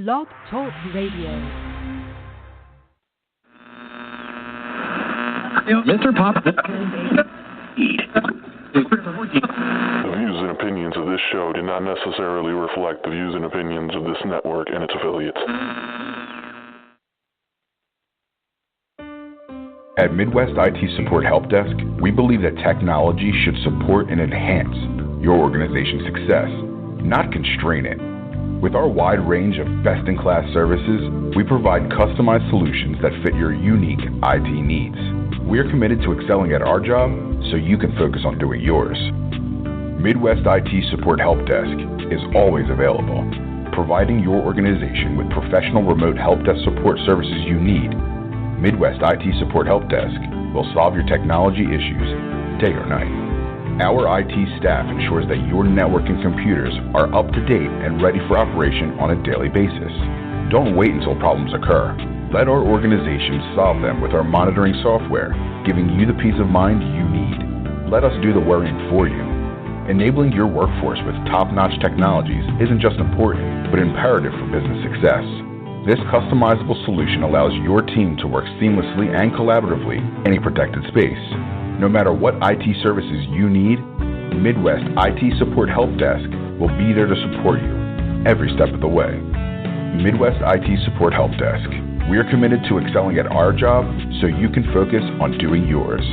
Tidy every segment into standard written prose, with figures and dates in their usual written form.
Blog Talk Radio. Mr. Pop. The views and opinions of this show do not necessarily reflect the views and opinions of this network and its affiliates. At Midwest IT Support Help Desk, we believe that technology should support and enhance your organization's success, not constrain it. With our wide range of best-in-class services, we provide customized solutions that fit your unique IT needs. We are committed to excelling at our job so you can focus on doing yours. Midwest IT Support Help Desk is always available, providing your organization with professional remote help desk support services you need. Midwest IT Support Help Desk will solve your technology issues day or night. Our IT staff ensures that your network and computers are up to date and ready for operation on a daily basis. Don't wait until problems occur. Let our organization solve them with our monitoring software, giving you the peace of mind you need. Let us do the worrying for you. Enabling your workforce with top-notch technologies isn't just important, but imperative for business success. This customizable solution allows your team to work seamlessly and collaboratively in any protected space. No matter what IT services you need, Midwest IT Support Help Desk will be there to support you every step of the way. Midwest IT Support Help Desk. We are committed to excelling at our job so you can focus on doing yours.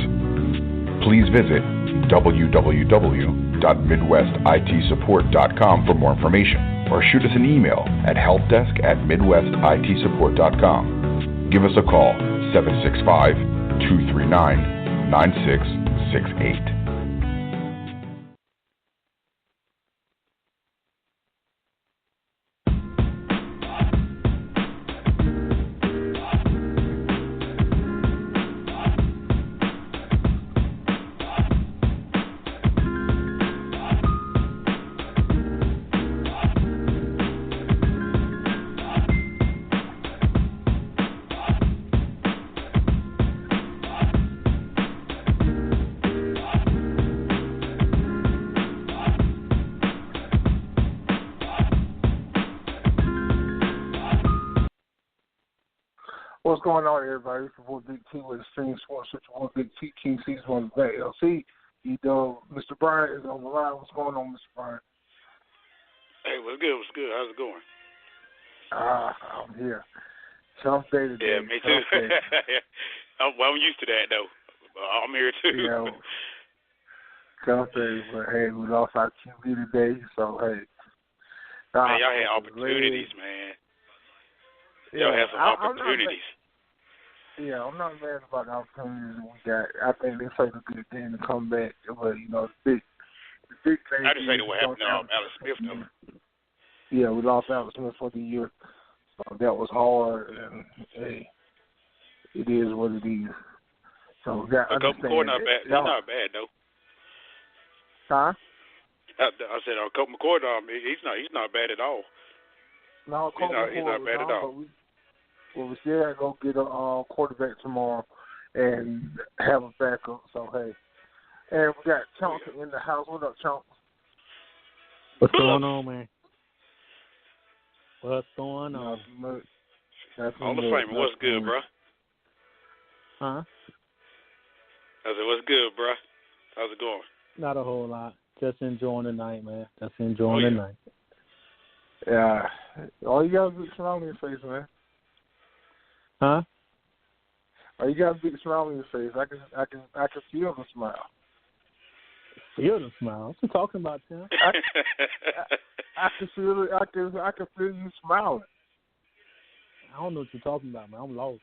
Please visit www.midwestitsupport.com for more information, or shoot us an email at helpdesk@midwestitsupport.com. Give us a call, 765-239-9668. What's going on, everybody? It's your boy Big T with Extremesportw Big T, King Season 1 Back LC. You know, Mr. Bryant is on the line. What's going on, Mr. Bryant? Hey, what's good? What's good? How's it going? I'm here. Tough day today. Yeah, me too. I'm used to that, though. I'm here, too. You know, tough day, but, hey, we lost our QB today, so, hey. Man, y'all had opportunities, man. Y'all had some opportunities. I'm not mad about the opportunities we got. I think they played a good game to come back. But, you know, the big thing. I just say what happened to Alex Smith, though. Yeah, we lost Alex Smith for the year. So that was hard. And, hey, it is what it is. So we got to understand. McCoy not bad. He's not bad, though. Huh? I said, Coach McCoy, he's not bad at all. No, he's not bad at all. Well, we still got to go get a quarterback tomorrow and have a backup. So, hey. And we got Chonka in the house. What up, Chonka? What's going on, man? What's going on? All the same. What's good, bro? Huh? I said, what's good, bro? How's it going? Not a whole lot. Just enjoying the night, man. Just enjoying the night. Yeah. All you got is a big smile on your face, man. Huh? All you got is a big smile on your face. I can feel the smile. Feel the smile? What you talking about, Tim? I can feel it. I can feel you smiling. I don't know what you're talking about, man. I'm lost.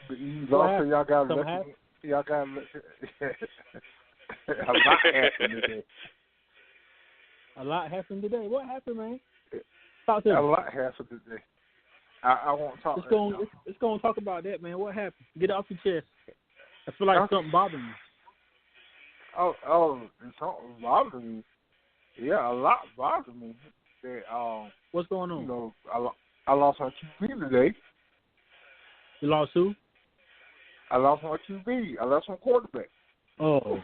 You lost, so y'all got lucky. Y'all got lucky. A lot happened today. A lot happened today. What happened, man? Talk to me. A lot happened today. I won't talk. Let's go and talk about that, man. What happened? Get it off your chest. I feel like something bothering you. Oh, something bothering me. Yeah, a lot bothers me. What's going on? You know, I lost my QB today. You lost who? I lost my QB. I lost my quarterback. Oh.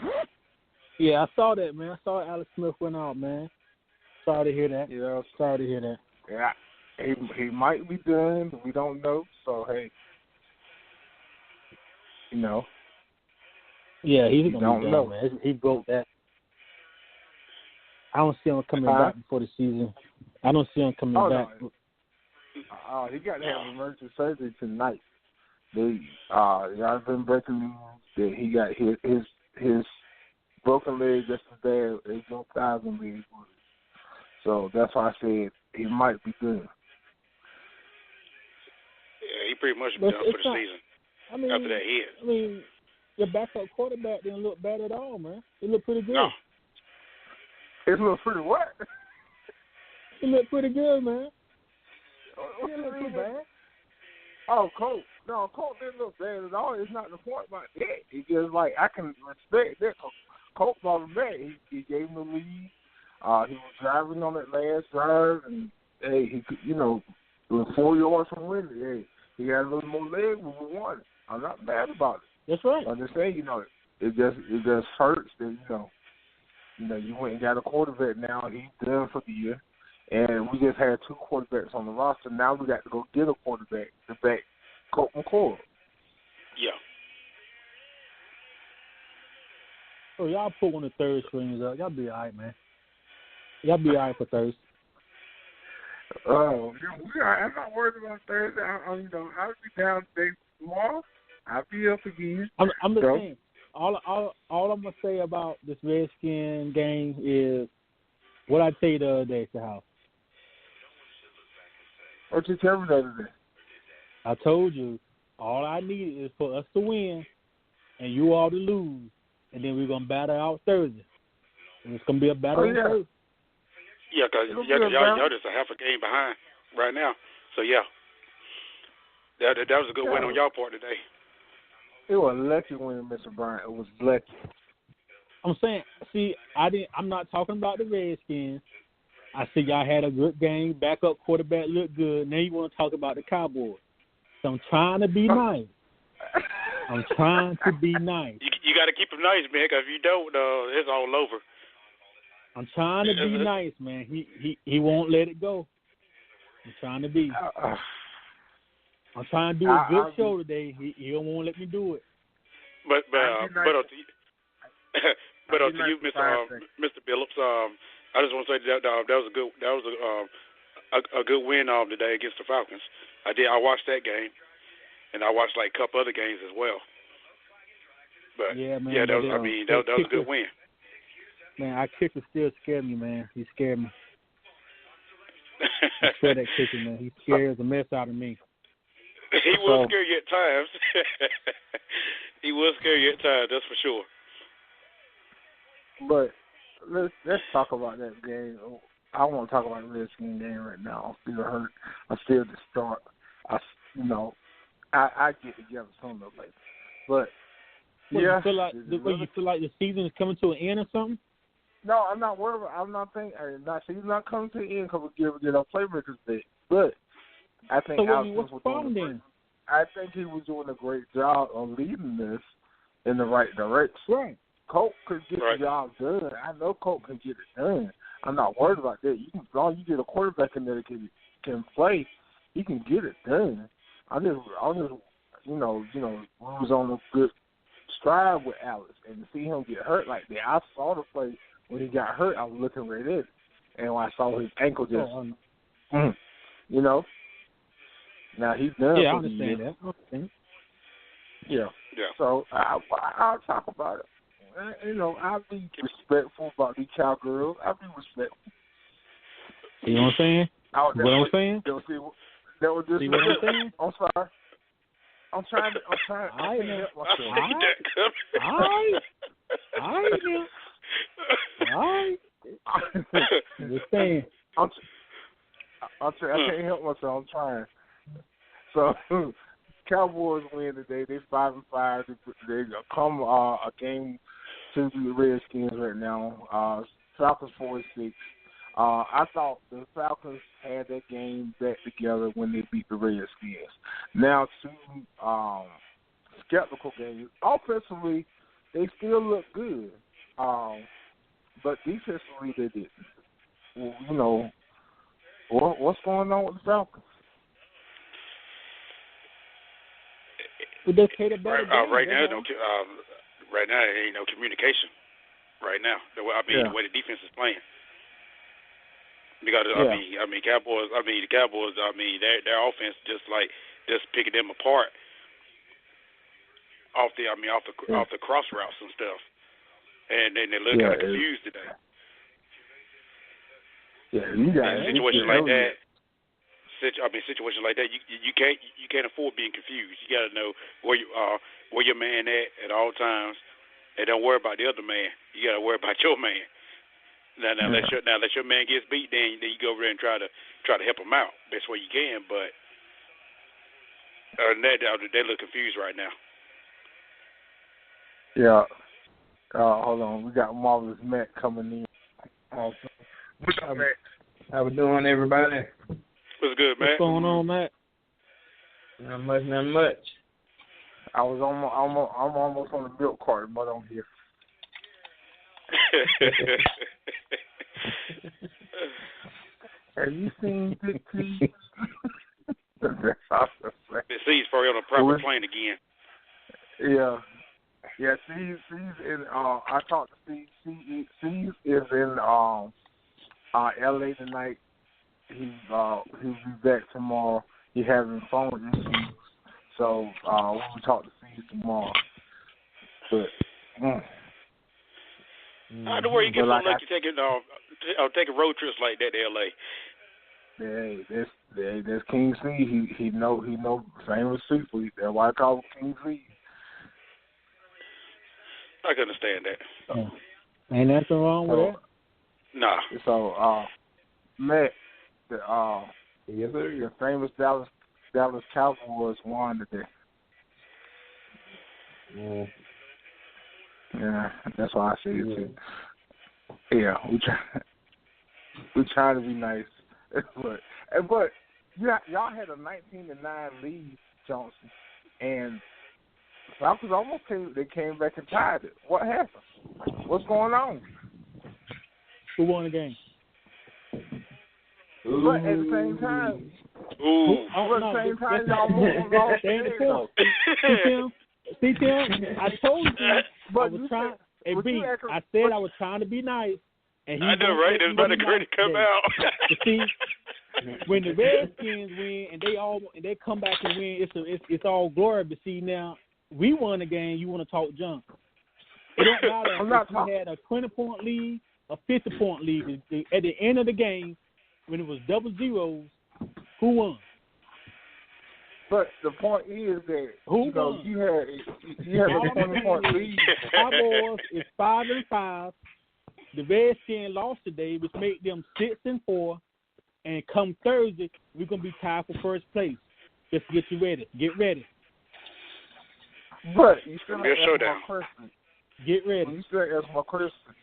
Yeah, I saw that, man. I saw Alex Smith went out, man. Sorry to hear that. Yeah. Sorry to hear that. Yeah. he might be done. We don't know. So hey, you know. Yeah, he's gonna be done, man. He broke that. I don't see him coming back before the season. I don't see him coming back. No. He got to have emergency surgery tonight. I've been breaking news that he got his broken leg just as bad as Joe Thousand legs was. So that's why I said he might be good. Yeah, he pretty much done for the season. After that hit. I mean, your backup quarterback didn't look bad at all, man. It looked pretty good. No. It looked pretty what? It looked pretty good, man. It didn't look too bad. Oh, Colt. No, Colt didn't look bad at all. It's not the point about that. It's just like I can respect that. Colt brought him back. He gave him the lead. He was driving on that last drive, and hey, he could, with 4 yards from winning. Hey, he had a little more leg when we won. I'm not mad about it. That's right. I'm just saying, it just hurts that you went and got a quarterback now. He's done for the year, and we just had 2 quarterbacks on the roster. Now we got to go get a quarterback to back Colt McCoy. Yeah. So y'all put one of the third strings up. Y'all be all right, man. Y'all be all right for Thursday. I'm not worried about Thursday. I'll be down today tomorrow. I'll be up again. I'm just saying. All I'm gonna say about this Redskin game is what I tell you the other day at the house. What you tell me the other day? I told you all I need is for us to win and you all to lose, and then we're gonna battle out Thursday. And it's gonna be a battle on Thursday. Yeah, because y'all just a half a game behind right now. So yeah, that was a good win on y'all part today. It was a lucky win, Mr. Bryant. It was lucky. I'm saying, I'm not talking about the Redskins. I see y'all had a good game. Backup quarterback looked good. Now you want to talk about the Cowboys. So I'm trying to be nice. I'm trying to be nice. You got to keep him nice, man, because if you don't, it's all over. I'm trying to be nice, man. He won't let it go. I'm trying to be. I'm trying to do a good show today. He don't want to let me do it. But to you, Mr. Phillips, I just want to say that was a good win today against the Falcons. I watched that game, and I watched like a couple other games as well. But that was a good win. Man, our kicker still scared me, man. He scared me. I swear that kicker, man. He scares the mess out of me. He will scare you at times. He will scare you at times, that's for sure. But let's talk about that game. I want to talk about the Redskins game right now. I'm still hurt. I'm still distraught. I get together sooner or later. But you feel like the season is coming to an end or something? No, I'm not worried. I'm not thinking. He's not coming to the end because we get our playmakers back. But I think what's the problem then? I think he was doing a great job of leading this in the right direction. Right. Colt could get the job done. I know Colt can get it done. I'm not worried about that. As long as you get a quarterback in there that can play, he can get it done. I just we was on a good stride with Alex, and to see him get hurt like that, I saw the play when he got hurt. I was looking right at it, and when I saw his ankle just, Now he's done. Yeah, I understand that. Okay. Yeah. So I'll talk about it. I'll be respectful about these cowgirls. I'll be respectful. You know what I'm saying? What I'm saying? That was just. See what I'm saying? I'm sorry. I'm trying to help myself. Just saying. I can't help myself. I'm trying. So, Cowboys win today. They 5-5. They come a game to the Redskins right now. Falcons 4-6. I thought the Falcons had that game back together when they beat the Redskins. Now, 2 skeptical games. Offensively, they still look good, but defensively they didn't. What's going on with the Falcons? But they played a better game. Right now, there ain't no communication. Right now, the way the defense is playing. Because the Cowboys. Their offense just picking them apart off the cross routes and stuff, and then they look kind of confused today. Yeah, you got situations like that. Situations like that, you can't afford being confused. You got to know where your man at all times, and don't worry about the other man. You got to worry about your man. Now let your man gets beat, then you go over there and try to help him out best way you can. But they look confused right now. Yeah. Hold on, we got Marvelous Matt coming in. What's up, Matt? How we doing, everybody? What's good, Matt? What's going on, Matt? Not much. I'm almost on the milk carton, but I'm here. Have you seen Big T? The C's probably on a proper plane again. Yeah. Yeah, C's in I talked to C's. C's is in LA tonight. He'll be back tomorrow. He's having phone issues. So we'll talk to C's tomorrow. But the way you get so lucky taking road trips like that to LA. Yeah, that's King C. He know famous people. That's why I call him King C. I can understand that. Ain't nothing wrong with that. Nah. So Matt, yes, sir. The famous Dallas Cowboys won today. Yeah, that's why I say it too. Yeah, we try to be nice, but y'all had a 19-9 lead, Johnson, and Falcons almost came back and tied it. What happened? What's going on? Who won the game? But at the same time, y'all lost. See, Tim, I told you I was trying. Hey, B, I said I was trying to be nice. And I know, right? It's about to come out. See, when the Redskins win and they come back and win, it's all glory. But see, now we won the game. You want to talk junk? It don't matter if you had a 20-point lead, a 50-point lead. At the end of the game, when it was double zeros, who won? But the point is that you had a 20-point lead. Cowboys is 5-5. The Redskins lost today, which made them 6-4. And come Thursday, we're gonna be tied for first place. Just get you ready. Get ready. But you still ask my question. Get ready. You still ask my question.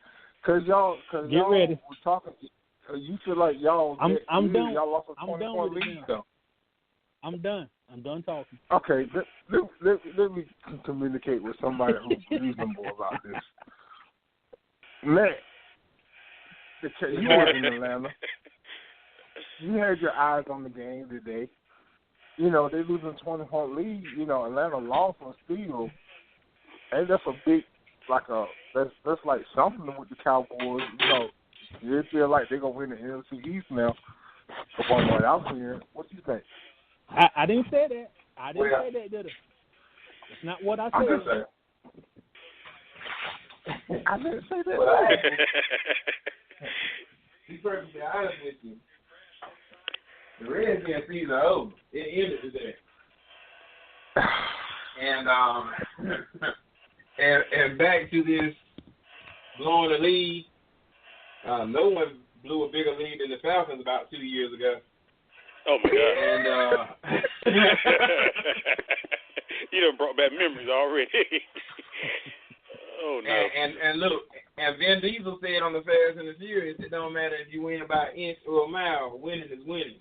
Cause y'all ready. were talking. You feel like y'all. I'm done. Y'all lost a I'm 20-point lead though. I'm done. I'm done talking. Okay, let me communicate with somebody who's reasonable about this. Matt, you were in Atlanta. You had your eyes on the game today. They losing 20-point lead. Atlanta lost on steal, and that's a big, that's like something with the Cowboys. You feel like they're gonna win the NFC East now. From what I'm hearing, what do you think? I didn't say that. I didn't say that, did I? That's not what I said. I didn't say that. Be perfectly honest with you. The Redskins season over. It ended today. And back to this blowing the lead. No one blew a bigger lead than the Falcons about 2 years ago. Oh my God! And you done brought back memories already. Oh no! And look, and Vin Diesel said on the Fast and the Furious, it don't matter if you win by an inch or a mile. Winning is winning.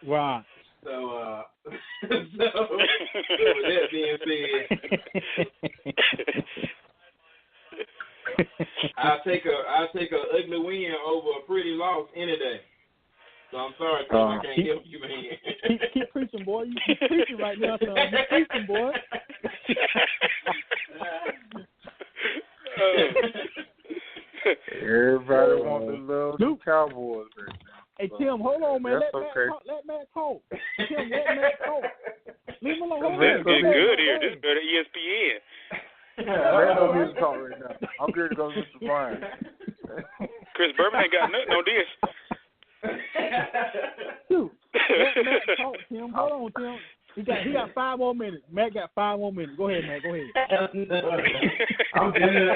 Right. So with that being said, I'll take a ugly win over a pretty loss any day. So I'm sorry, Tim, I can't help you, man. Keep preaching, boy. You keep preaching right now, son. You preaching, boy. Everybody wants to love the Cowboys right now. Hey, Tim, hold on, man. Let Matt talk. Tim, let Matt talk. Leave him alone. This is getting good here. This is better ESPN. Matt don't need to talk right now. I'm going to go to Mr. Bryan. Chris Berman ain't got nothing on this. Dude, let Matt talk, Tim. Hold on, Tim. He got 5 more minutes. Matt got 5 more minutes. Go ahead, Matt. Go ahead. I'm done.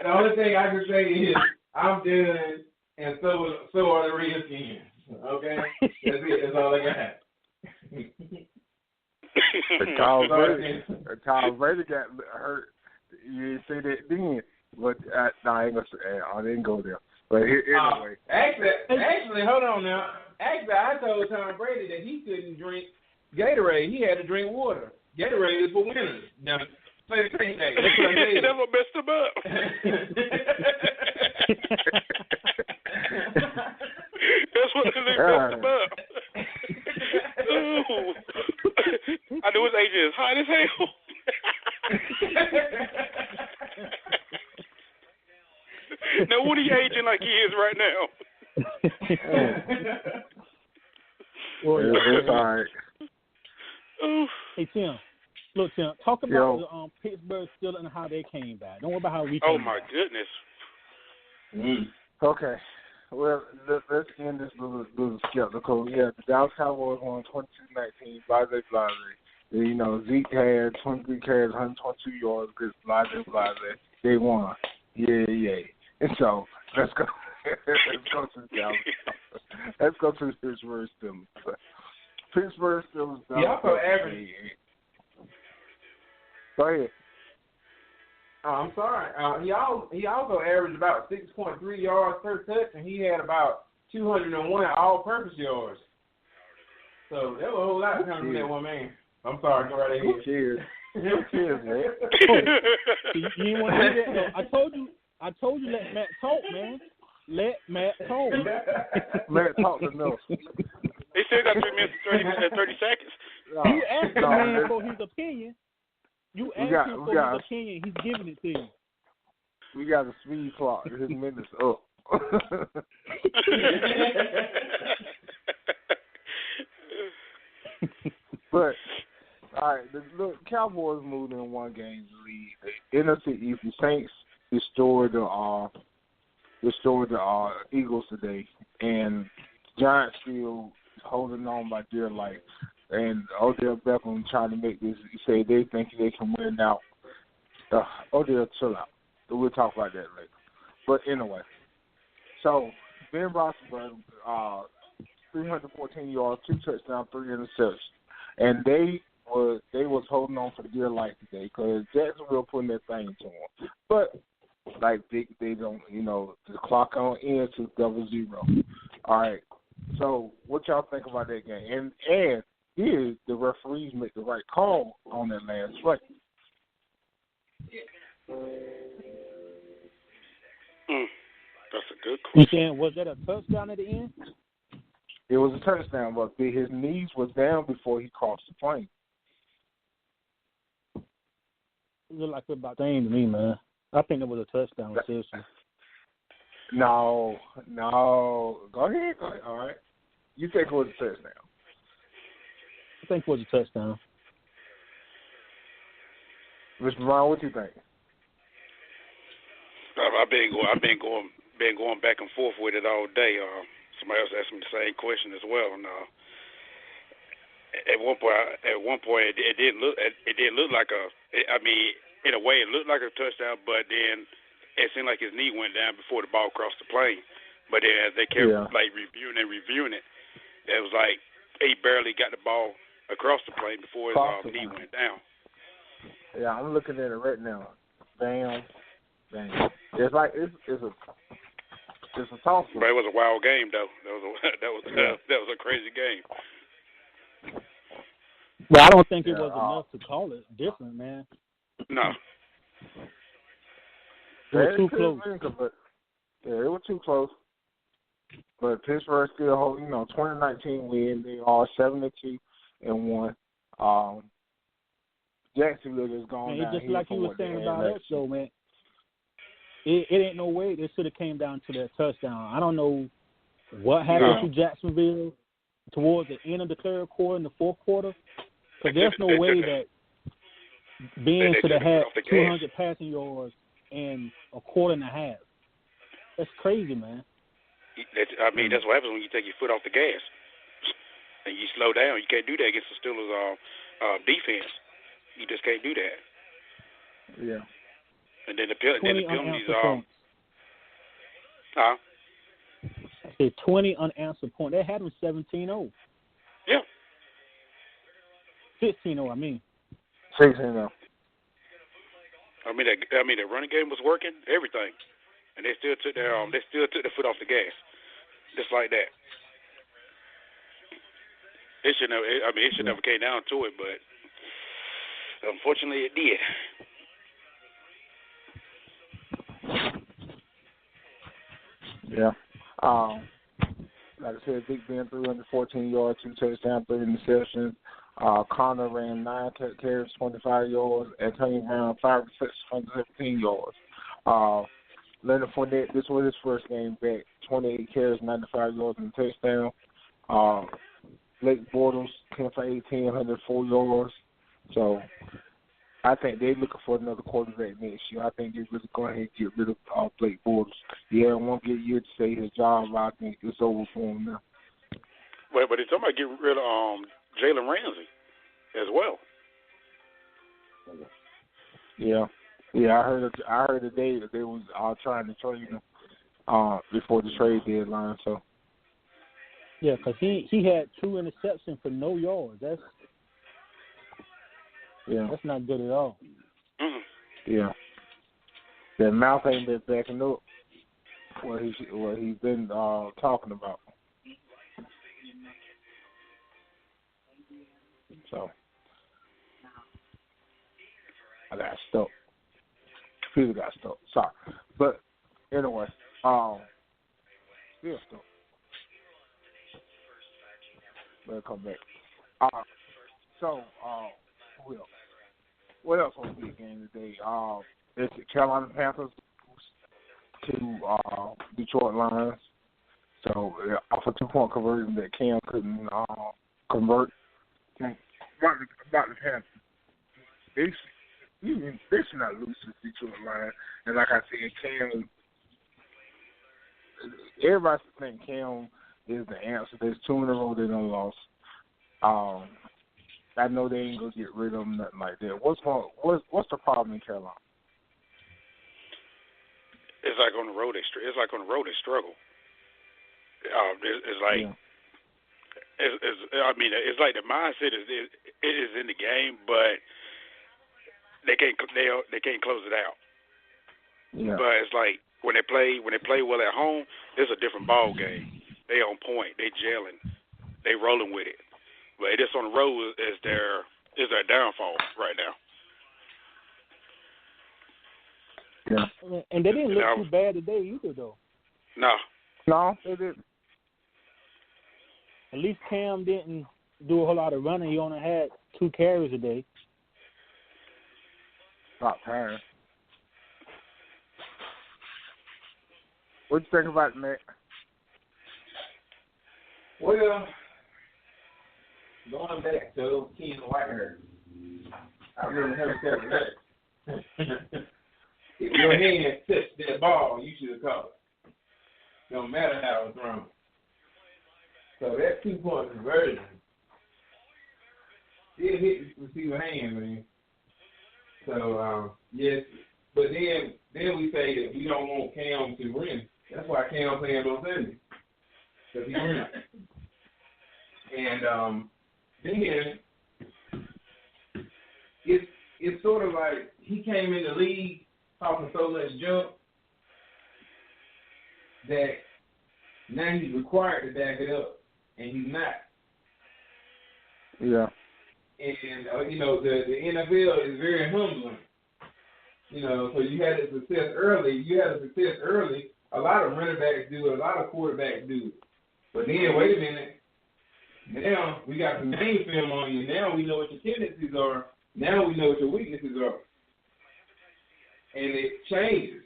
The only thing I can say is I'm done, and so are the Redskins. Okay? That's it. That's all I got. Tom Brady got hurt. You didn't say that then. But I ain't gonna say. I didn't go there. But anyway. Actually, hold on now. Actually, I told Tom Brady that he couldn't drink Gatorade. He had to drink water. Gatorade is for winners. Now, play the same day. That's what I said. That's what messed him up. That's what messed him up. Ooh. I knew his agent is hot as hell. Now, what are you aging like he is right now? Well, it's all right. Hey, Tim. Look, Tim, talk about the Pittsburgh Steelers and how they came back. Don't worry about how we came Oh, my back. goodness. Okay. Well, let's end this little skeptical. Yeah, the Dallas Cowboys won 22-19, blase. You know, Zeke had 23 carries, 122 yards, blase. They won. Yeah. And so, let's go. Let's go to the Dallas. Let's go to the Pittsburgh Steelers. Pittsburgh Steelers. Y'all so average. Go ahead. Oh, I'm sorry. He also averaged about 6.3 yards per touch, and he had about 201 all-purpose yards. So that was a whole lot coming from that one man. I'm sorry. Go right ahead. Cheers. Cheers, man. You didn't want to hear that. No, I told you let Matt talk, man. Let Matt talk. Matt talk to Nelson. They still got 3 minutes and 30 seconds. You asked the man for his opinion. You asked him for his opinion. He's giving it to you. We got a speed clock. His minutes up. But, all right, the Cowboys moved in 1 game to lead. The NFC East, the Saints destroyed the Eagles today, and Giants still holding on by dear life. And Odell Beckham trying to make this. Say they think they can win out. Odell, chill out. We'll talk about that later. But anyway, so Ben Roethlisberger, 314 yards, 2 touchdowns, 3 interceptions, and they was holding on for dear life today because Jacksonville putting that thing to them. But like they don't, the clock on end to 0-0. All right. So what y'all think about that game? And did the referees make the right call on that last play? That's a good question. You saying, was that a touchdown at the end? It was a touchdown, but his knees was down before he crossed the plane. It looked like about the same to me, man. I think it was a touchdown, seriously. No. Go ahead. All right. You think it was a touchdown? I think it was a touchdown. Mr. Brown, what you think? I've been going back and forth with it all day. Somebody else asked me the same question as well. And at one point, it didn't look like in a way, it looked like a touchdown, but then it seemed like his knee went down before the ball crossed the plane. But then as they kept reviewing it, it was like he barely got the ball across the plane before his knee went down. Yeah, I'm looking at it right now. Bam. It's like it's a toss. But it was a wild game, though. That was a crazy game. Well, I don't think it was enough to call it different, man. No. It was too close. It was too close. But Pittsburgh still hold, 2019 win. They are 7-2-1. Jacksonville is gone down. It's just like you were saying about that show, man. It ain't no way they should have came down to that touchdown. I don't know what happened to Jacksonville towards the end of the third quarter and the fourth quarter, because there's no way that Ben should have had 200 passing yards in a quarter and a half. That's crazy, man. That's what happens when you take your foot off the gas and you slow down. You can't do that against the Steelers' defense. You just can't do that. Yeah. And then the penalties are. I said 20 unanswered points. They had them 17-0. Yeah. 15-0, I mean. 16-0. The running game was working, everything, and they still took their foot off the gas, just like that. It should never came down to it, but unfortunately it did. Yeah. Like I said, Big Ben 314 yards, 2 touchdowns, 3 interceptions. Connor ran 9 carries, 25 yards. Antonio Brown 5 receptions, 117 yards. Leonard Fournette, this was his first game back, 28 carries, 95 yards and a touchdown. Blake Bortles 10 for 18, 104 yards. So I think they're looking for another quarterback next year. I think they're really going to get rid of Blake Bortles. Yeah, won't get a year to say his job. I think it's over for him now. Well, but they're talking about getting rid of Jalen Ramsey as well. Yeah. I heard today that they was trying to trade him before the trade deadline. So. Yeah, because he had 2 interceptions for no yards. That's not good at all. Mm-hmm. Yeah. That mouth ain't been backing up what he's been talking about. So I got stuck. Computer got stuck. Sorry. But anyway, still stuck. Better come back. What else on the big game today? It's the Carolina Panthers to Detroit Lions. So off a 2-point conversion that Cam couldn't convert. About the Panthers, they should not lose to the Detroit Lions. And like I said, Cam, everybody think Cam is the answer. There's 2 in a row they done lost. I know they ain't gonna get rid of them, nothing like that. What's the problem in Carolina? It's like on the road. They struggle. It's like. Yeah. It's like the mindset is in the game, but they can't close it out. Yeah. But it's like when they play well at home, it's a different ball game. They on point. They gelling. They rolling with it. But this on the road is their downfall right now. Yeah. And they didn't look too bad today either, though. No, they didn't. At least Cam didn't do a whole lot of running. He only had 2 carries a day. Not tired. What you think about it, Matt? Well, going back to those Ken Whitehair, I really haven't said that. If your hand touched that ball, you should have caught it. No matter how it was thrown. So that 2-point conversion, it hit the receiver hand, man. So, yes. But then we say that we don't want Cam to win. That's why Cam playing on Sunday. Because he wins. And then it's sort of like he came in the league talking so much junk that now he's required to back it up. And he's not. Yeah. And, the NFL is very humbling. So you had a success early. You had a success early a lot of running backs do it, a lot of quarterbacks do it. But then, wait a minute. Now we got some game film on you. Now we know what your tendencies are. Now we know what your weaknesses are. And it changes.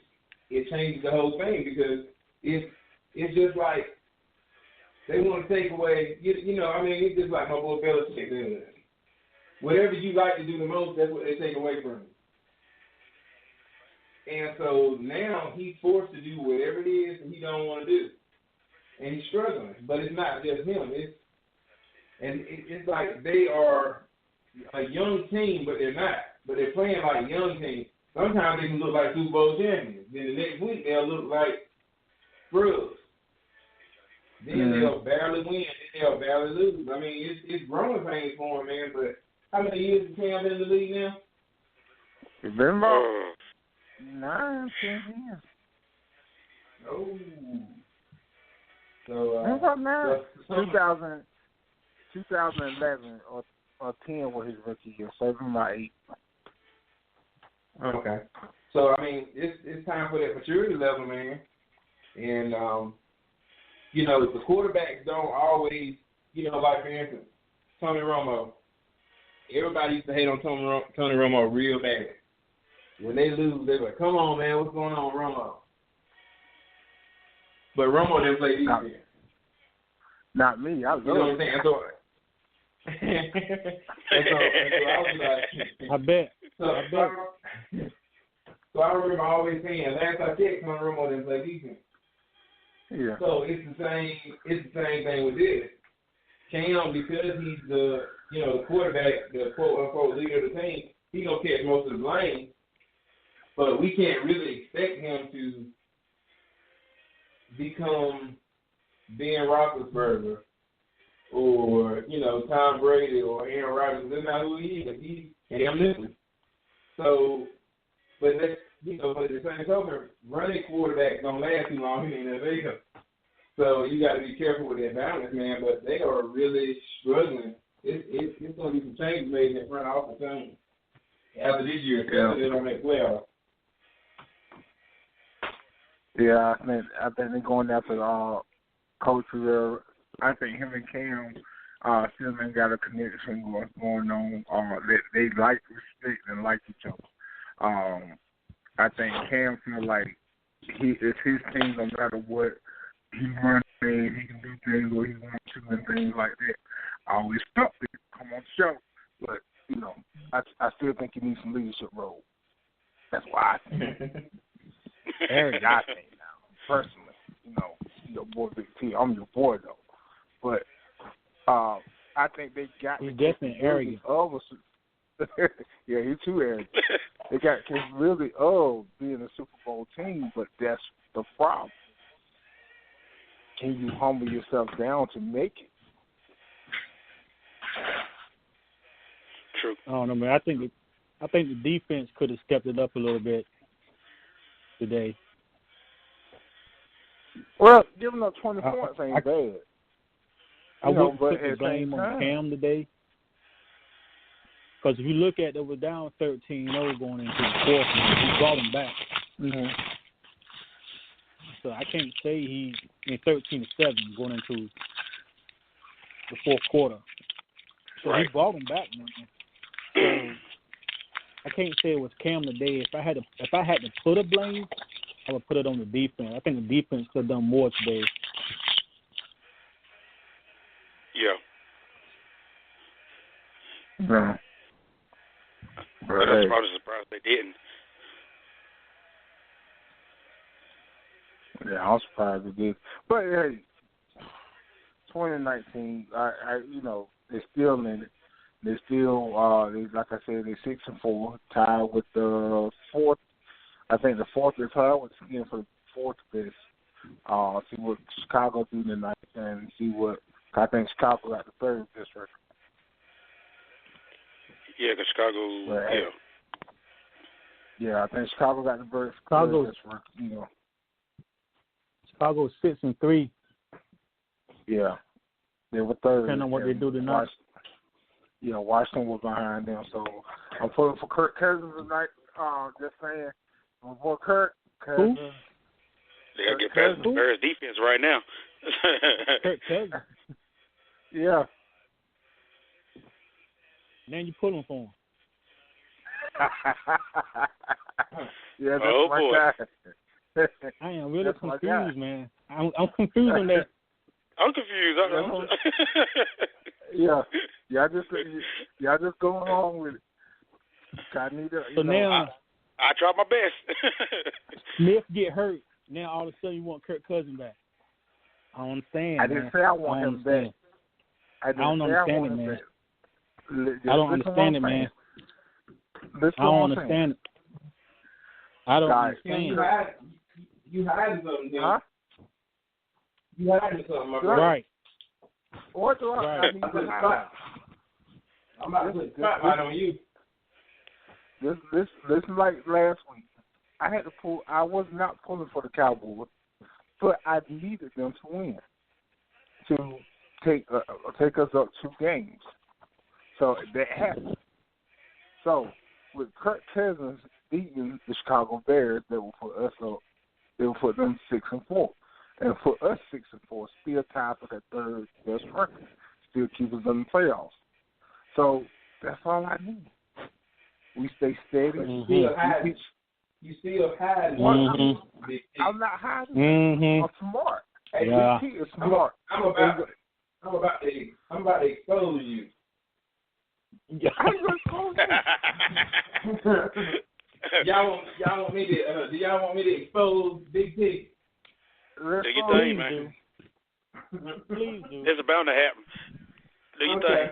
It changes the whole thing because it's just like they want to take away, it's just like my boy Belichick. Whatever you like to do the most, that's what they take away from you. And so now he's forced to do whatever it is that he don't want to do. And he's struggling. But it's not just him. It's like they are a young team, but they're not. But they're playing like a young team. Sometimes they can look like Super Bowl champions. Then the next week they'll look like scrubs. Then they'll barely win. Then they'll barely lose. I mean, it's growing pains for them, man. But how many years has Cam been in the league now? It's been about 9, 10 years. Oh. So, about 2011 or 10 was his rookie year. So it's been about 8. Okay. So, I mean, it's time for that maturity level, man. And, the quarterbacks don't always, like, for instance, Tony Romo. Everybody used to hate on Tony Romo real bad. When they lose, they're like, come on, man, what's going on with Romo? But Romo didn't play defense. Not me. I love what I'm saying? And so I was like, I bet. So I remember always saying, last I checked, Tony Romo didn't play defense. Yeah. So it's the same thing with this. Cam, because he's the quarterback, the quote unquote leader of the team, he's gonna catch most of the blame. But we can't really expect him to become Ben Roethlisberger or Tom Brady or Aaron Rodgers. That's not who he is. He's Cam Newton. So, but that's but at the same token, running quarterbacks don't last too long in the NFL. So you got to be careful with that balance, man. But they are really struggling. It's going to be some changes made in that front office soon. After this year, especially they don't make playoffs. Yeah, I think they're going after Coach Rivera. I think him and Cam still ain't got a connection going on. They like, respect, and like each other. I think Cam feel like it's his team no matter what. He runs things, he can do things where he wants to and things like that. I always felt it. Come on the show. But, I still think he needs some leadership role. That's why I think. Eric, I think now, personally. Your boy Big T. I'm your boy, though. But I think they got... He's definitely arrogant. Yeah, he's too arrogant. They got capability of being a Super Bowl team, but that's the problem. Can you humble yourself down to make it? True. I don't know, man. I think the defense could have stepped it up a little bit today. Well, giving up 20 points ain't bad. I wouldn't put the blame on Cam today. Because if you look at it, we're down 13-0 going into the fourth, and he brought them back. Mm-hmm. So I can't say he's 13-7 going into the fourth quarter. So right. He brought them back, man. So I can't say it was Cam today. If I had to put a blame, I would put it on the defense. I think the defense could have done more today. Yeah. No. But I'm probably surprised they didn't. Yeah, I'm surprised they did. But hey, 2019, they're still in it. They're still, like I said, they're 6-4, tied with the fourth. I think the fourth is tied with again for the fourth best. See what Chicago do tonight, and see what I think Chicago got the third best record. Yeah, because Chicago, Yeah, I think Chicago got the best record. Chicago's 6-3. Yeah, they were third. Depending on what they do tonight. Washington was behind them. So I'm pulling for Kirk Cousins tonight. Just saying, my boy Kirk Cousins. Who? They got to get past the Bears defense right now. Kirk Cousins. Yeah. Then you pull him for him. Yeah, that's Oh, my boy. guy. I am really That's my confused, guy. man. I'm confused on that. I'm confused. Y'all just go along with it. I need to, So now I tried my best. Smith get hurt. Now all of a sudden you want Kirk Cousins back. I don't understand. I didn't say I want him back. I don't understand it, man. I don't understand it, man. I don't understand it. I don't understand. You hiding something, huh? You hiding something, my brother. Right. What do I need to hide? I'm about to put spotlight on you. This is like last week. I was not pulling for the Cowboys, but I needed them to win to take us up 2 games. So that happened. So with Kirk Cousins beating the Chicago Bears, that will put us up. They will put them 6-4, and for us 6-4, still tied for that third best record, still keep us in the playoffs. So that's all I need. We stay steady. Mm-hmm. You still hiding. Mm-hmm. I'm not hiding. Mm-hmm. I'm smart. Hey, yeah. Big T is smart. I'm about to expose you. I'm going to expose you. Y'all want me to? Do y'all want me to expose Big T? Do your thing, man. Please do. It's bound to happen. Do your thing.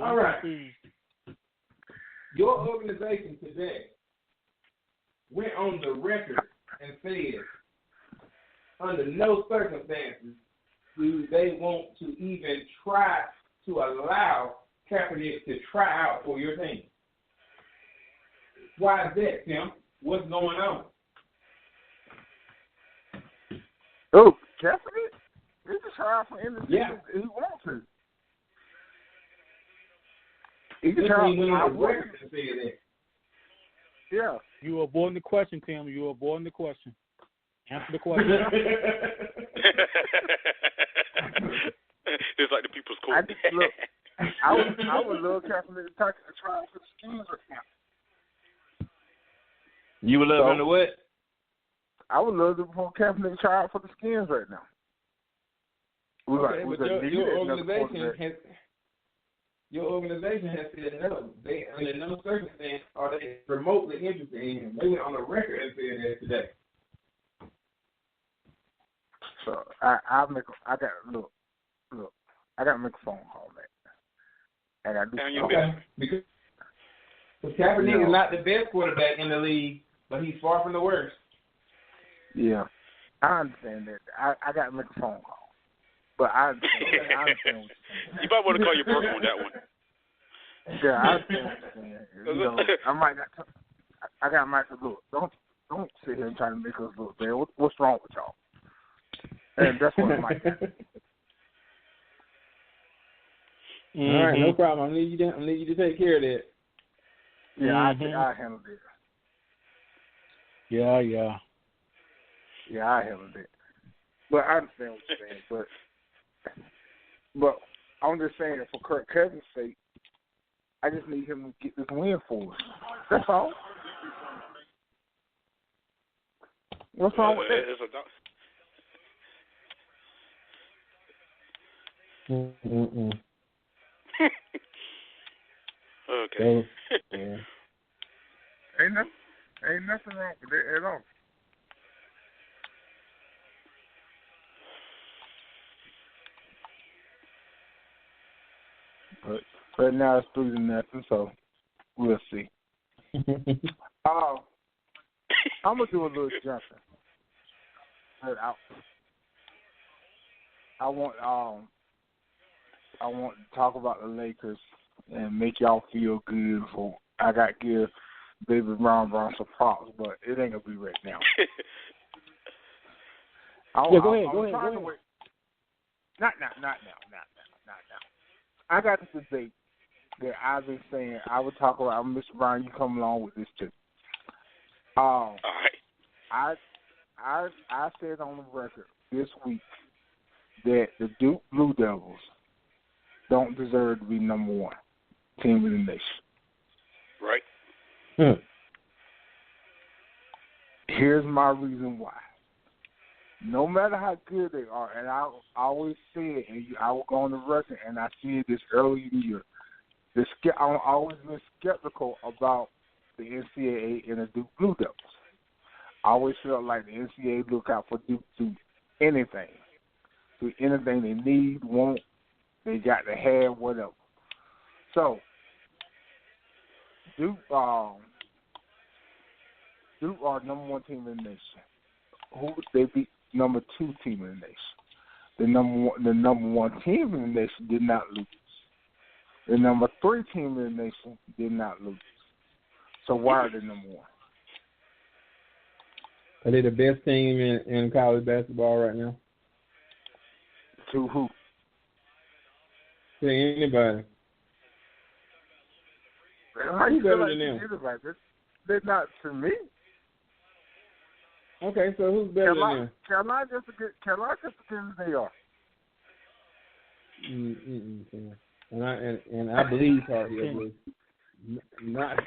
All right. Your organization today went on the record and said, under no circumstances do they want to even try to allow Kaepernick to try out for your team. Why is that, Tim? What's going on? Oh, Kaepernick? He can try out for any team he wants to. He can try out for the record and say that. Yeah. You were avoiding the question, Tim. You were avoiding the question. Answer the question. It's like the people's court. I would love Kaepernick to try out for the Skins right now. You would love him to what? I would love for Kaepernick to try out for the Skins right now. Your organization has said no. They under no circumstance are they remotely interested in him. They went on the record and said that today. So I got to make a phone call, man. I got to do something. Because Kaepernick is not the best quarterback in the league, but he's far from the worst. Yeah, I understand that. I got to make a phone call. But I understand what you're saying. You might want to call your broker on that one. Yeah, I understand what you're saying. I might not. I got Mike to look. Don't sit here and try to make us look bad. What's wrong with y'all? And that's what Mike got. All right, no problem. I need you to take care of that. Yeah, I handled it. Yeah. Yeah, I handled it. But I understand what you're saying. But I'm just saying, for Kirk Cousins' sake, I just need him to get this win for us. That's all. What's wrong with that? Okay. Yeah. Ain't nothing wrong with it at all. But now it's 3-0, so we'll see. I'm gonna do a little jumping. But I want to talk about the Lakers and make y'all feel good. For I got to give Baby Brown some props, but it ain't gonna be right now. Go ahead. Not now. I got this debate that I've been saying I would talk about. Mr. Brown, you come along with this too. All right. I said on the record this week that the Duke Blue Devils don't deserve to be number one team in the nation. Right. Here's my reason why. No matter how good they are, and I always say it, and I will go on the record, and I said this early in the year, I've always been skeptical about the NCAA and the Duke Blue Devils. I always felt like the NCAA look out for Duke to anything. Do anything they need, want, they got to have, whatever. So, Duke are number one team in the nation. Who they beat? Number two team in the nation. The number one team in the nation did not lose. The number three team in the nation did not lose. So why are they number one? Are they the best team in college basketball right now? To who? To anybody. How you better like than them? Anybody? They're not to me. Okay, so who's better than them? Carolina just as good as they are. And I believe partly. Not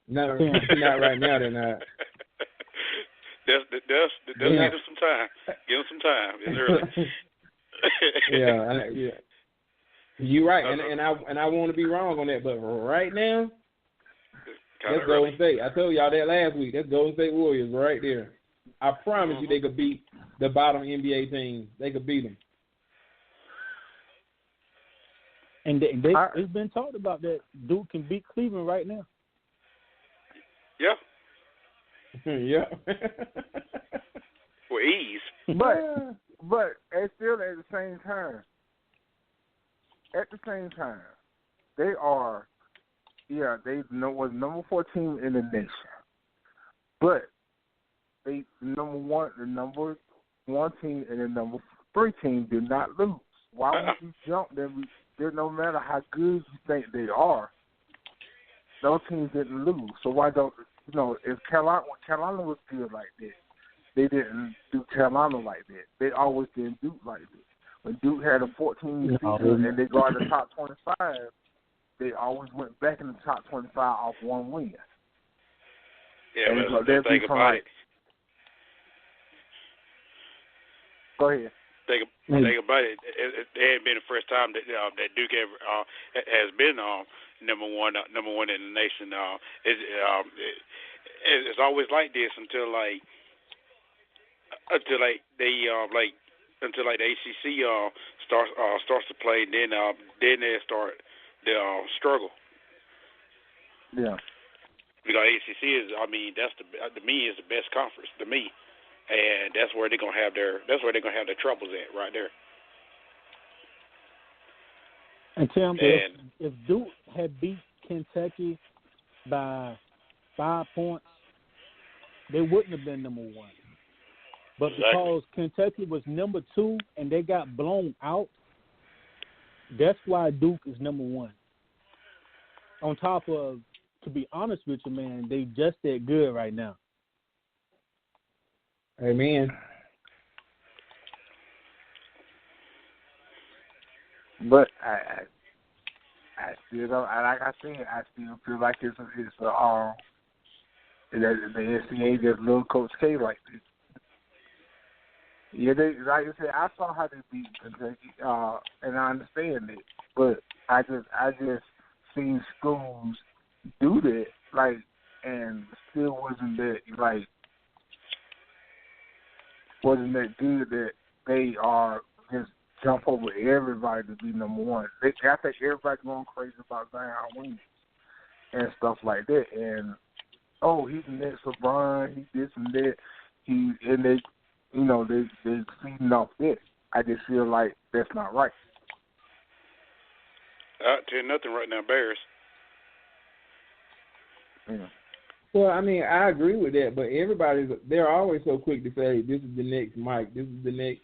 right now. They're not. Give them some time. Give them some time. It's early. Yeah. You're right, and I want to be wrong on that, but right now, that's Golden State. I told y'all that last week. That's Golden State Warriors right there. I promise you, they could beat the bottom NBA team. They could beat them. And it's been talked about that Duke can beat Cleveland right now. Yeah. Yeah. For ease. But it's still at the same time. They are, they was number 4 team in the nation. But the number one team and the number 3 team did not lose. Why would you jump them? No matter how good you think they are, those teams didn't lose. So why don't if Carolina was good like that, they didn't do Carolina like that. They always didn't Duke like that. When Duke had a 14 season and they got in the top 25, they always went back in the top 25 off one win. Yeah, but the thing about it. Go ahead. Think about it. It had been the first time that Duke ever has been number one in the nation. It's always like this until the ACC starts to play, then they start the struggle. Yeah. Because ACC is, to me, is the best conference to me, and that's where they're gonna have their troubles at right there. And Tim, if Duke had beat Kentucky by 5 points, they wouldn't have been number one. But because Kentucky was number 2 and they got blown out, that's why Duke is number 1. On top of, to be honest with you, man, they just that good right now. Amen. But I still don't. Like I said, I still feel like it's the NCAA just little Coach K like this. Yeah, like I said, I saw how they beat Kentucky, and I understand it. But I just seen schools do that, and still wasn't that good that they are just jump over everybody to be number one. I think everybody going crazy about Zion winning and stuff like that. And he's the next LeBron. He did some that. They feeding off that. I just feel like that's not right. 10-0 right now, Bears. Yeah. Well, I agree with that, but they're always so quick to say, this is the next Mike, this is the next,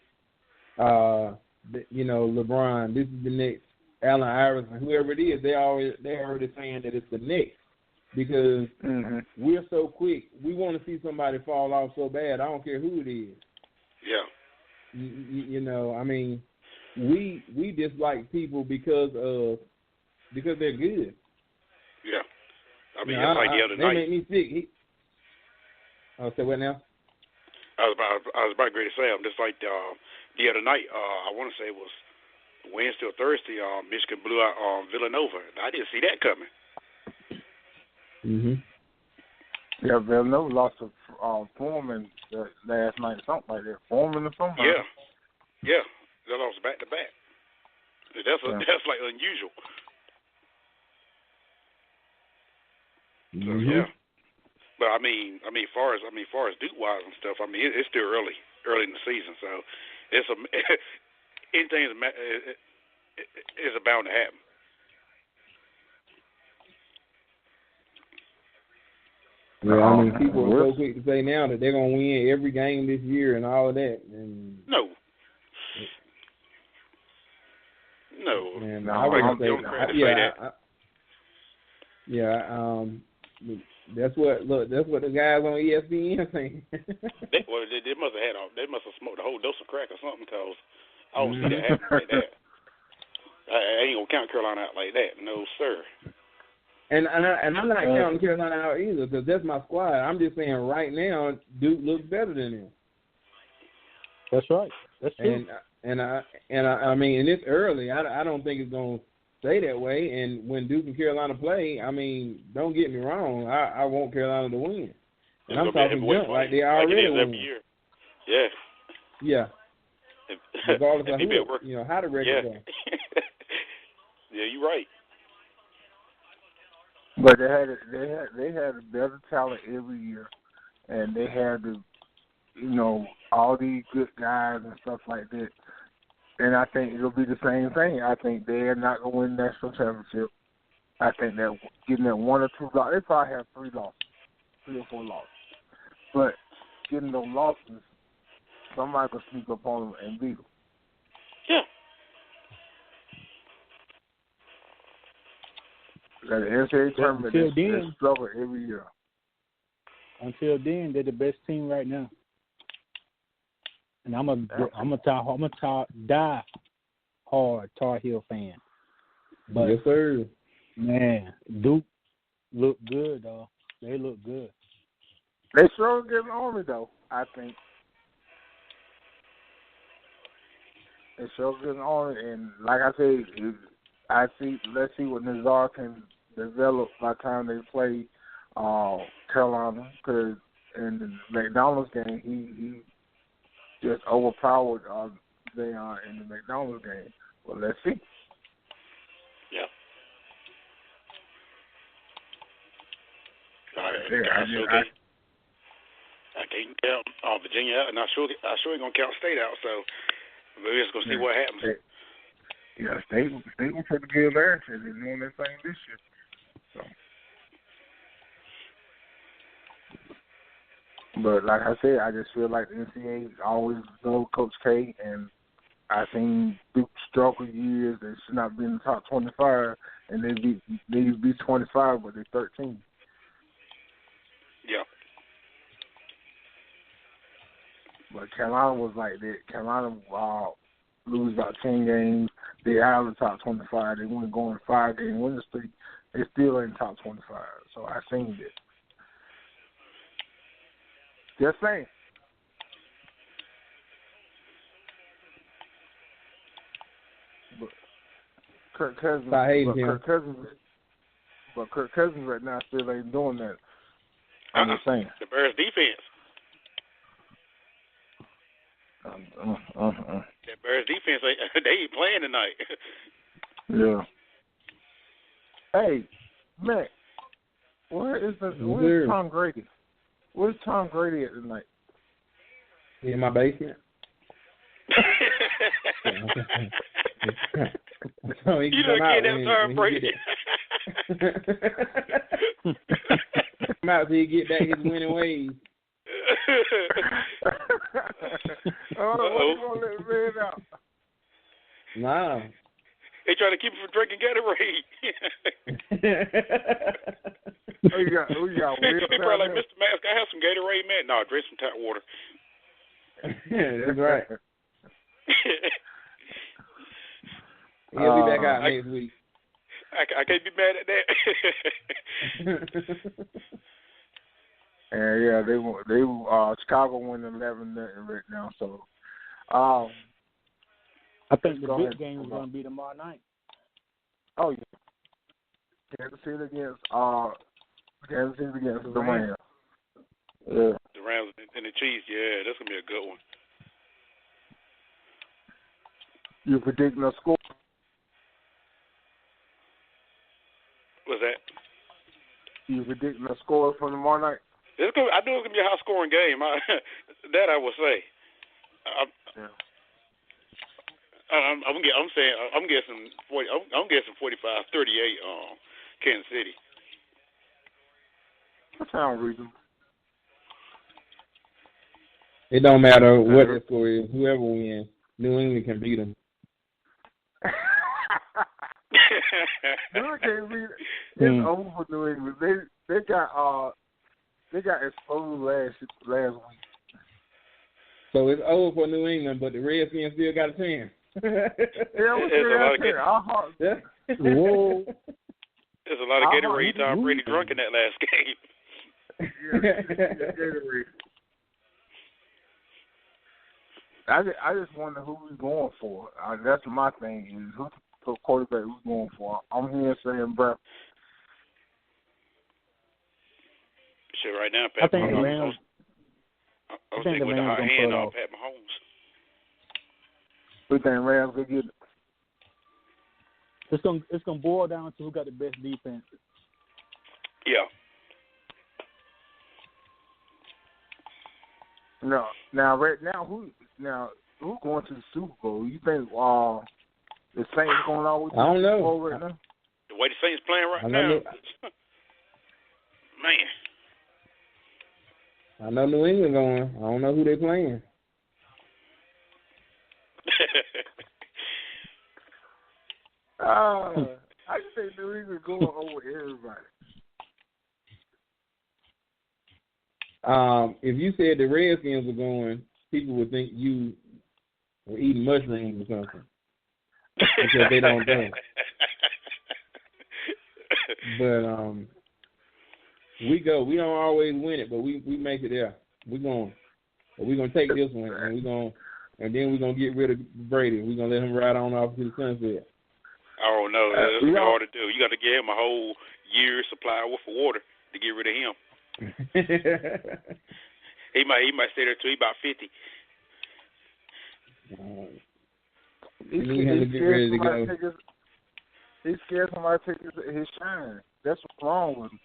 LeBron, this is the next Allen Iverson, whoever it is, they're already saying that it's the next. because we're so quick. We want to see somebody fall off so bad. I don't care who it is. Yeah. You know, I mean, we dislike people because they're good. Yeah. I mean, it's like the other night. They make me sick. Say what now? I was about ready to say, just like the other night, I want to say it was Wednesday or Thursday, Michigan blew out Villanova. I didn't see that coming. Yeah, Villanova lost to Foreman last night, something like that. Foreman or something. Yeah, they lost back to back. That's like unusual. So yeah, but I mean, far as Duke wise and stuff, I mean, it's still early in the season, so it's anything is bound to happen. Yeah, I mean, people are so quick to say now that they're gonna win every game this year and all of that. And no. And I wouldn't say that. That's what the guys on ESPN saying. they must have smoked a whole dose of crack or something, because I don't see that happening like that. I ain't gonna count Carolina out like that, no sir. And I'm not counting Carolina out either, because that's my squad. I'm just saying right now Duke looks better than them. That's right. That's true. And I mean, and it's early. I don't think it's gonna stay that way. And when Duke and Carolina play, I mean, don't get me wrong, I want Carolina to win. And I'm talking junk like they already win. Every year. Yeah. Yeah. Regardless of how the record goes. Yeah, you're right. But they had a better talent every year, and they had all these good guys and stuff like that. And I think it'll be the same thing. I think they're not going to win the national championship. I think that getting that 1 or 2 losses, they probably have 3 or 4 losses. But getting those losses, somebody will sneak up on them and beat them. Yeah. The NCAA tournament is struggle every year. Until then, they're the best team right now. And I'm a die hard Tar Heel fan. But yes, sir. Man, Duke look good, though. They look good. They sure get Army, though, I think. They sure get Army, and like I said, let's see what Nazar can develop by the time they play Carolina, because in the McDonald's game, he just overpowered Zion in the McDonald's game. Well, let's see. Yeah. I can't count Virginia out, and I sure ain't gonna count State out. So we're just gonna see what happens. Yeah, State will put the good last year. They're doing their thing this year. So. But like I said, I just feel like the NCAA always know Coach K, and I've seen Duke struggle years. They should not be in the top 25, and they be 25, but they're 13. Yeah. But Carolina was like that. Carolina lose about 10 games. They're out of the top 25. They went going 5-game winning streak. They still in the top 25. So I seen it. Just saying. But Kirk Cousins right now still ain't doing that. I'm just saying. The Bears defense. The Bears defense, they ain't playing tonight. Yeah. Hey, Matt, where's Tom Grady? Where's Tom Grady at tonight? In my basement. So he you don't get that Tom Brady. Come out so he get back his winning ways. What you gonna let the man out? Nah. They trying to keep him from drinking Gatorade. Who you got? He probably like, Mr. Mask, I have some Gatorade, man. No, drink some tap water. Yeah, that's right. He'll be back out next week. I can't be mad at that. And yeah, they Chicago winning 11-0 right now. So, I think the big game is going to be tomorrow night. Oh yeah, Kansas City against the Rams. Yeah. The Rams and the Chiefs. Yeah, that's gonna be a good one. You predicting a score? What's that? You predicting a score for tomorrow night? I know it's gonna be a high scoring game. That I will say. I'm guessing 45-38. Kansas City. That sounds reasonable. It don't matter what the score is. Whoever wins, New England can beat them. New England can't beat. It's over for New England. They got exposed last week. So it's over for New England, but the Redskins still got a chance. Whoa. There's a lot of Gatorade Tom Brady drunk in that last game. Gatorade. I just wonder who we're going for. That's my thing. Is who the quarterback we're going for. I'm here saying, bro. Shit, right now, I think the Rams. I was thinking with the high hand on Pat Mahomes. We think Rams will get it. It's gonna boil down to who got the best defense. Yeah. No. Now, right now, who going to the Super Bowl? You think the Saints going all the way to the Super Bowl right now? The way the Saints playing right now, man. I know New England going. I don't know who they playing. I just think New England going over everybody. If you said the Redskins were going, people would think you were eating mushrooms or something. Because they don't go. But we go. We don't always win it, but we make it there. We're going. But we're gonna take this one, and then we're gonna get rid of Brady. We're gonna let him ride on off to the sunset. I don't know. That's gonna be hard to do. You got to give him a whole year's supply worth of water to get rid of him. He might stay there till he about 50. He's scared somebody take his shine. That's what's wrong with him.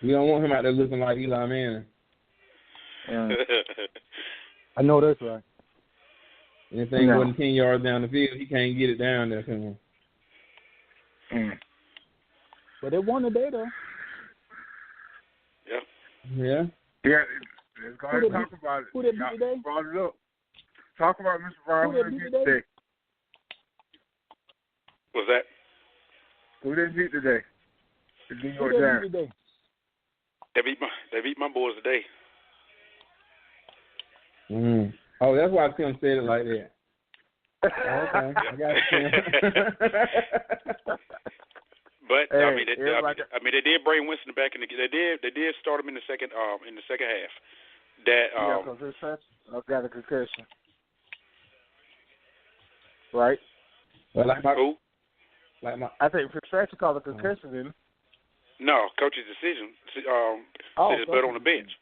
We don't want him out there looking like Eli Manning. I know that's right. Anything more than 10 yards down the field, he can't get it down there to him. But they won today, though. Yeah. Let's go ahead and talk about it. Who they beat today? Brought it up. Talk about Mr. Brown. Who they beat today? What's that? Who they beat today? The New York Giants. They beat my boys today. Oh, that's why Tim said it like that. Okay, I got you. But I mean, they did bring Winston back in the. They did start him in the second half. Because his got a concussion, right? Well, who? I think Fitzpatrick called a concussion, didn't he? No, coach's decision. Sit his butt on the bench.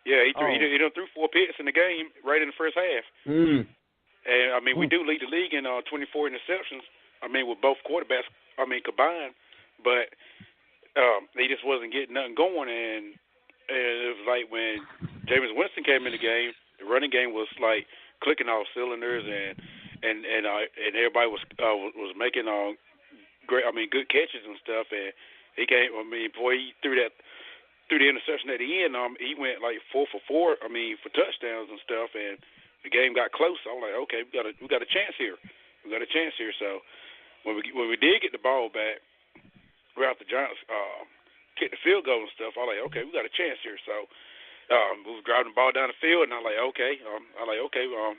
Yeah, he threw 4 picks in the game right in the first half. And I mean, we do lead the league in 24 interceptions. I mean, with both quarterbacks, combined, but they just wasn't getting nothing going. And it was like when Jameis Winston came in the game, the running game was like clicking off cylinders, and everybody was making good catches and stuff. And he came. I mean, boy, he threw the interception at the end. He went like 4 for 4. I mean, for touchdowns and stuff, and the game got close. I was like, okay, we got a chance here. We got a chance here. So when we did get the ball back, right after the Giants kicked the field goal and stuff, I was like, okay, we got a chance here. So we was driving the ball down the field, and I'm like, okay, okay, we're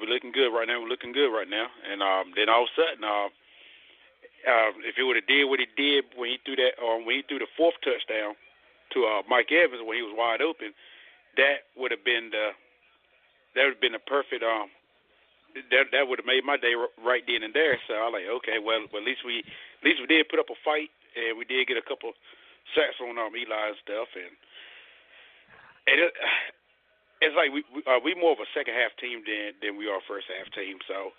looking good right now. We're looking good right now. And then all of a sudden, if he would have did what he did when he threw the fourth touchdown to Mike Evans when he was wide open, that would have been the perfect that would have made my day right then and there. So I was like, okay, well at least we did put up a fight, and we did get a couple sacks on Eli and stuff, and it's like we more of a second half team than we are first half team. So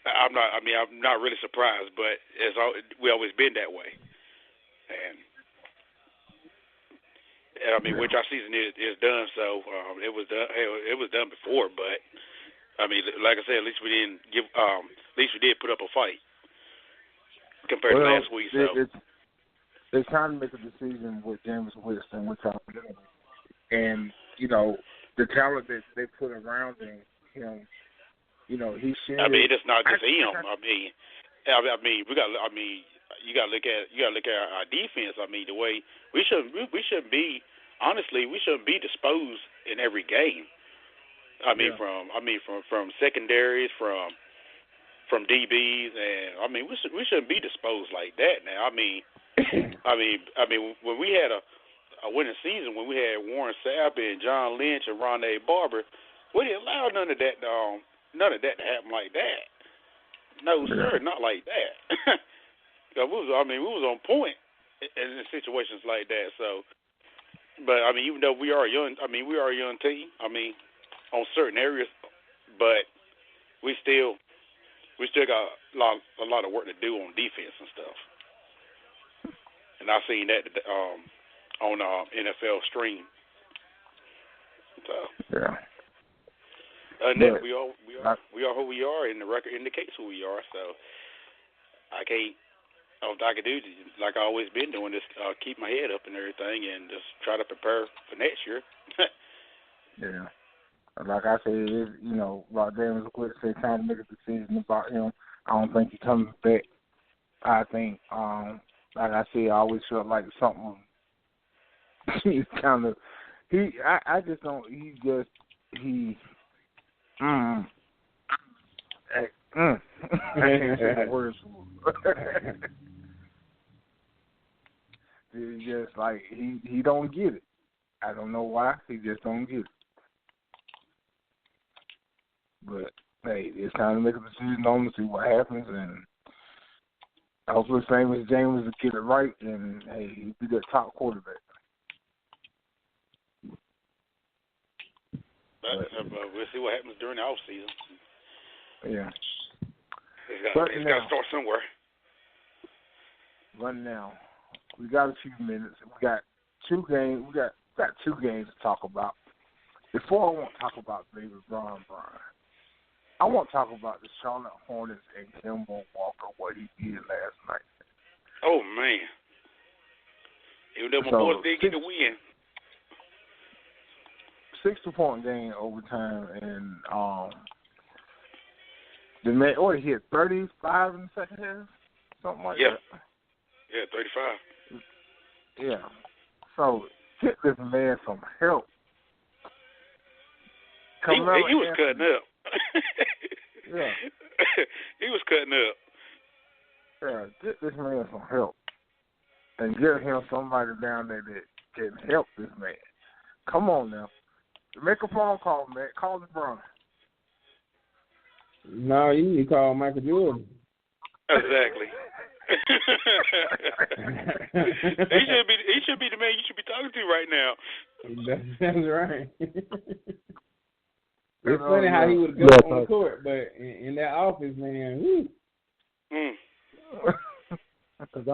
I'm not really surprised, but we always been that way. And which our season is done. So it was done before, but like I said, at least we didn't give. At least we did put up a fight compared to last week. So it's time to make a decision with James Winston, which I'm doing, and the talent that they put around him, he should. It's not just him. You got to look at our defense. The way we shouldn't be. Honestly, we shouldn't be disposed in every game. From secondaries, from DBs, and we shouldn't be disposed like that. Now, when we had a winning season, when we had Warren Sapp and John Lynch and Rondé Barber, we didn't allow none of that to happen like that. No, sir, not like that. we was on point in situations like that. So, but even though we are a young team. On certain areas, but we still got a lot of work to do on defense and stuff. And I've seen that on NFL stream. So and then we are who we are, and the record indicates who we are. So I can do like I always been doing, just keep my head up and everything, and just try to prepare for next year. Yeah. Like I said, like James Winston said, time to make a decision about him. I don't think he comes back. I think, like I said, I always felt like something. He's kind of, I just don't. I can't say the words. It's just like he don't get it. I don't know why. He just don't get it. But hey, it's time to make a decision on to see what happens, and hopefully, same as James will get it right, and hey, he'll be that top quarterback. We'll see what happens during the off season. Yeah, it's got to start somewhere. But now, we got a few minutes. We got two games. We got 2 games to talk about. Before I want to talk about Baby Brian, I want to talk about the Charlotte Hornets and Kemba Walker, what he did last night. Oh, man. Even though my boys did get the win. 60-point game overtime, and the man, he hit 35 in the second half? Something like that? Yeah, 35. Yeah. So, get this man some help. He was cutting up. Yeah. He was cutting up. Yeah, get this man some help. And get him somebody down there that can help this man. Come on now. Make a phone call, man. Call LeBron. No, you need to call Michael Jordan. Exactly. He should be the man you should be talking to right now. That's right. It's funny how he would go on the court, but in that office, man, whoo. Because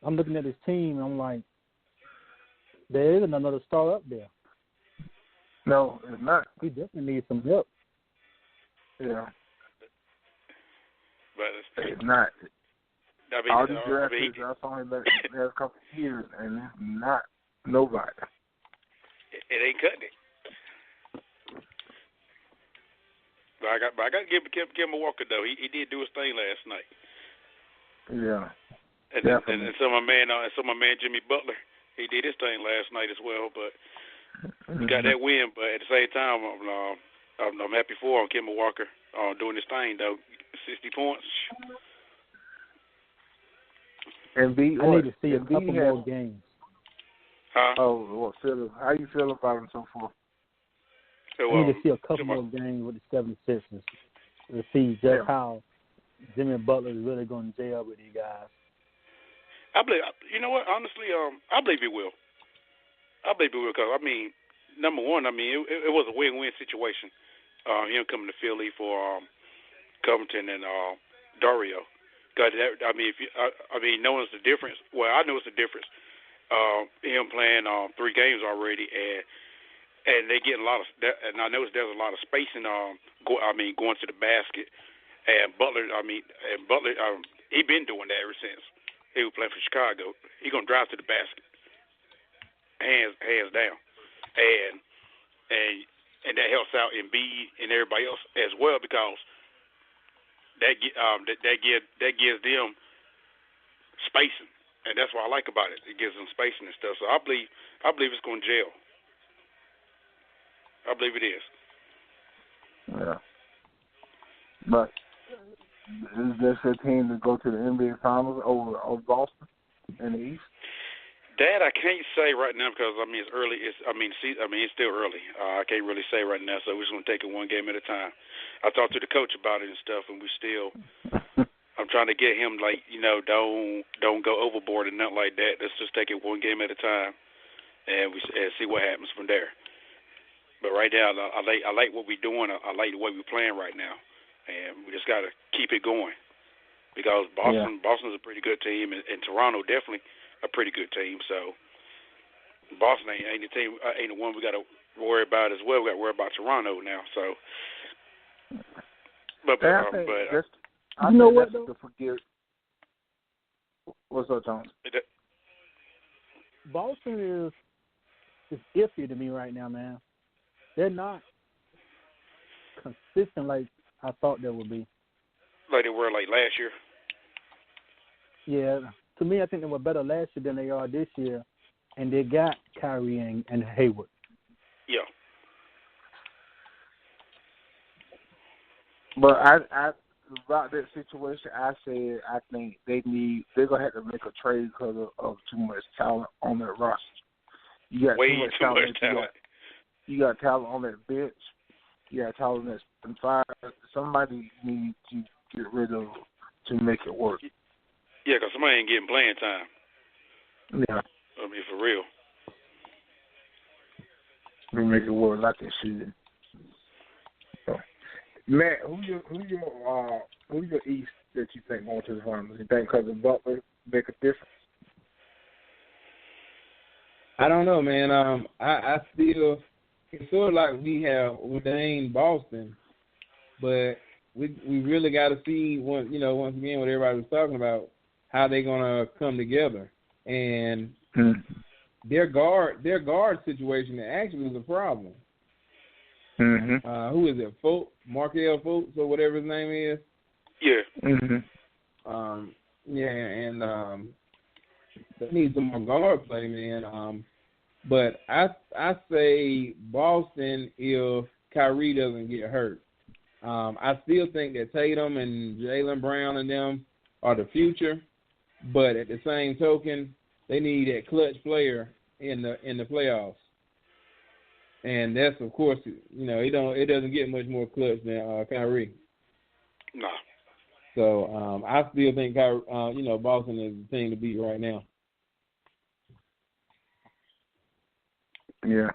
I'm looking at his team, and I'm like, there isn't another star up there. No, it's not. He definitely needs some help. Yeah. But it's not. All these draft picks, that's only the last couple of years, and it's not nobody. It ain't cutting it. I got to give Kemba Walker though. He did do his thing last night. Yeah. And some of my man Jimmy Butler, he did his thing last night as well. But he got that win. But at the same time, I'm happy for him, Kemba Walker, doing his thing though. 60 points. And I need to see a couple more games. Huh? Oh, well, how you feel about him so far? I need to see a couple more games with the 76ers to see just how Jimmy Butler is really going to gel with these guys. I believe. You know what? Honestly, I believe he will. I believe he will because number one, it was a win-win situation. Him coming to Philly for Covington and Dario. Because knowing the difference. Well, I know it's the difference. Him playing 3 games already, and they get a lot of. And I noticed there's a lot of spacing. Going to the basket, and Butler. He been doing that ever since he was playing for Chicago. He gonna drive to the basket, hands down, and that helps out Embiid and everybody else as well because that gives them spacing, and that's what I like about it. It gives them spacing and stuff. So I believe it's going to gel. I believe it is. Yeah. But is this a team to go to the NBA Finals over Boston in the East? That I can't say right now because it's early. It's still early. I can't really say right now. So we're just gonna take it one game at a time. I talked to the coach about it and stuff, and we still. I'm trying to get him don't go overboard and nothing like that. Let's just take it one game at a time, and see what happens from there. But right now, I like what we're doing. I like the way we're playing right now, and we just gotta keep it going because Boston's a pretty good team, and Toronto definitely a pretty good team. So Boston ain't the team, ain't the one we got to worry about as well. We got to worry about Toronto now. So, I know what though? What's up, John? Boston is iffy to me right now, man. They're not consistent like I thought they would be. Like they were like last year. Yeah. To me, I think they were better last year than they are this year, and they got Kyrie and Hayward. Yeah. But I about that situation, I said I think they're gonna have to make a trade because of too much talent on their roster. You got way too much talent. You got talent on that bench. You got talent that's been fired. Somebody needs to get rid of to make it work. Yeah, because somebody ain't getting playing time. Yeah. For real. We make it work like it should. So, Matt, who's your East that you think going to the finals? You think because of Butler make a difference? I don't know, man. I still it's sort of like we ordained Boston, but we really got to see once again what everybody was talking about. How they gonna come together, and their guard situation actually was a problem. Mm-hmm. Who is it? Markelle Fultz or whatever his name is. Yeah. Mm-hmm. And they need some more guard play, man. But I say Boston if Kyrie doesn't get hurt. I still think that Tatum and Jaylen Brown and them are the future. But at the same token, they need that clutch player in the playoffs, and that's of course it doesn't get much more clutch than Kyrie. No. So I still think Boston is the team to beat right now. Yeah.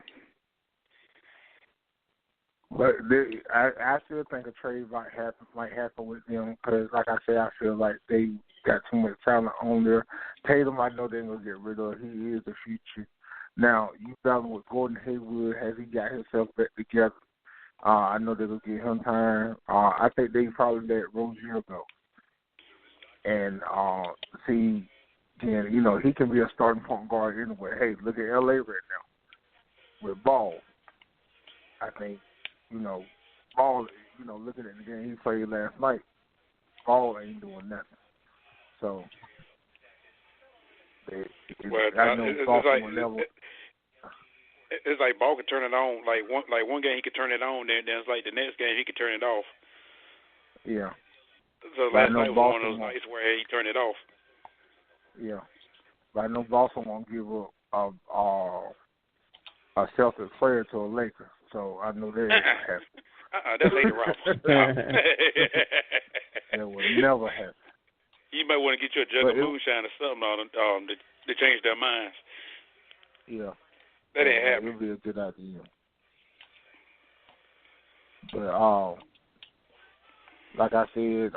But I still think a trade might happen with them because, like I said, I feel like they got too much talent on there. Tatum, I know they're going to get rid of. He is the future. Now, you battling with Gordon Hayward. Has he got himself back together? I know they're going to get him time. I think they probably let Rozier go. And see, again, he can be a starting point guard anyway. Hey, look at L.A. right now with Ball. I think, Ball, looking at the game he played last night, Ball ain't doing nothing. So, I know it's like Ball could turn it on. Like one game he could turn it on, then it's like the next game he could turn it off. Yeah. So last night was one of those nights where he turned it off. Yeah. But I know Boston won't give up a Celtics player to a Laker. So I know that ain't gonna happen. That ain't Rob. That would never happen. You might want to get you a jug of moonshine or something on to change their minds. Yeah. That ain't happening. It would be a good idea. But like I said,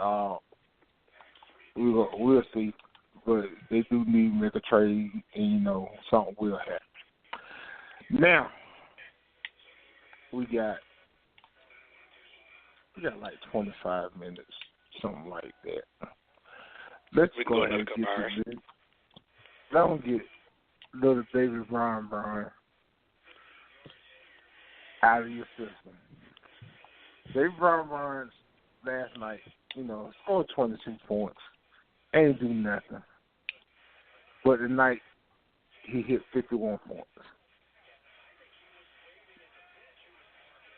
we'll see. But they do need to make a trade, and something will happen. Now we got like 25 minutes, something like that. Let's go ahead and get to this. Let them get little baby Brian out of your system. Baby Brian last night, scored 22 points. Ain't do nothing. But tonight, he hit 51 points.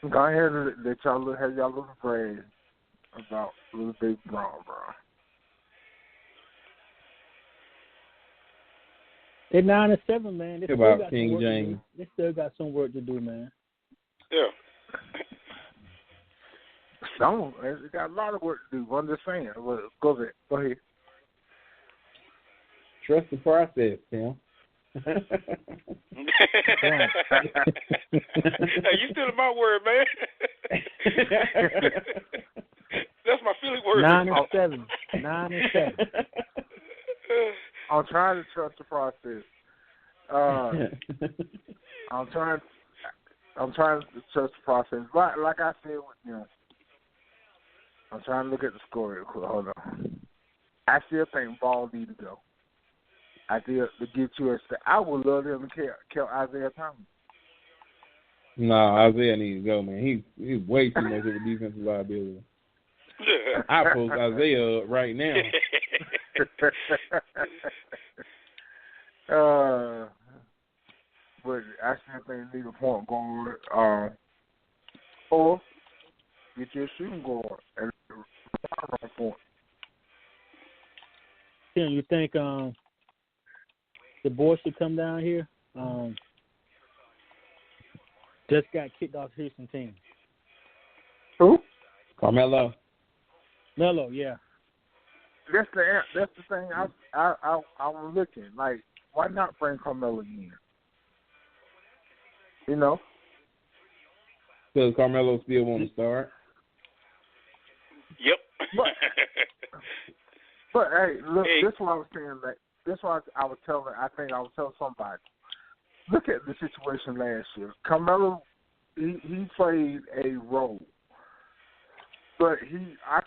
Go ahead and let y'all have y'all little brag about little baby Brian. They're 9-7, man. They about King James. They still got some work to do, man. Yeah. They got a lot of work to do. I'm just saying. Go ahead. Trust the process, Tim. Hey, you stealing my word, man. That's my Philly word. 9-7. 9-7. I'm trying to trust the process. I'm trying to trust the process. Like I said, I'm trying to look at the score real quick. Hold on. I still think Ball need to go. I did to get you a. I would love them to kill Isaiah Thomas. No, Isaiah needs to go, man. He's way too much of a defensive liability. I post Isaiah up right now. But I still think they need a point guard, or get your shooting guard and a point. Tim, you think the boys should come down here? Just got kicked off the Houston team. Who? Carmelo. Melo, yeah. That's the thing. I was looking like, why not bring Carmelo in? Because Carmelo still want to start. Yep. But hey, look, this is what I was saying. This is what I was telling. I think I was telling somebody. Look at the situation last year. Carmelo, he played a role, but I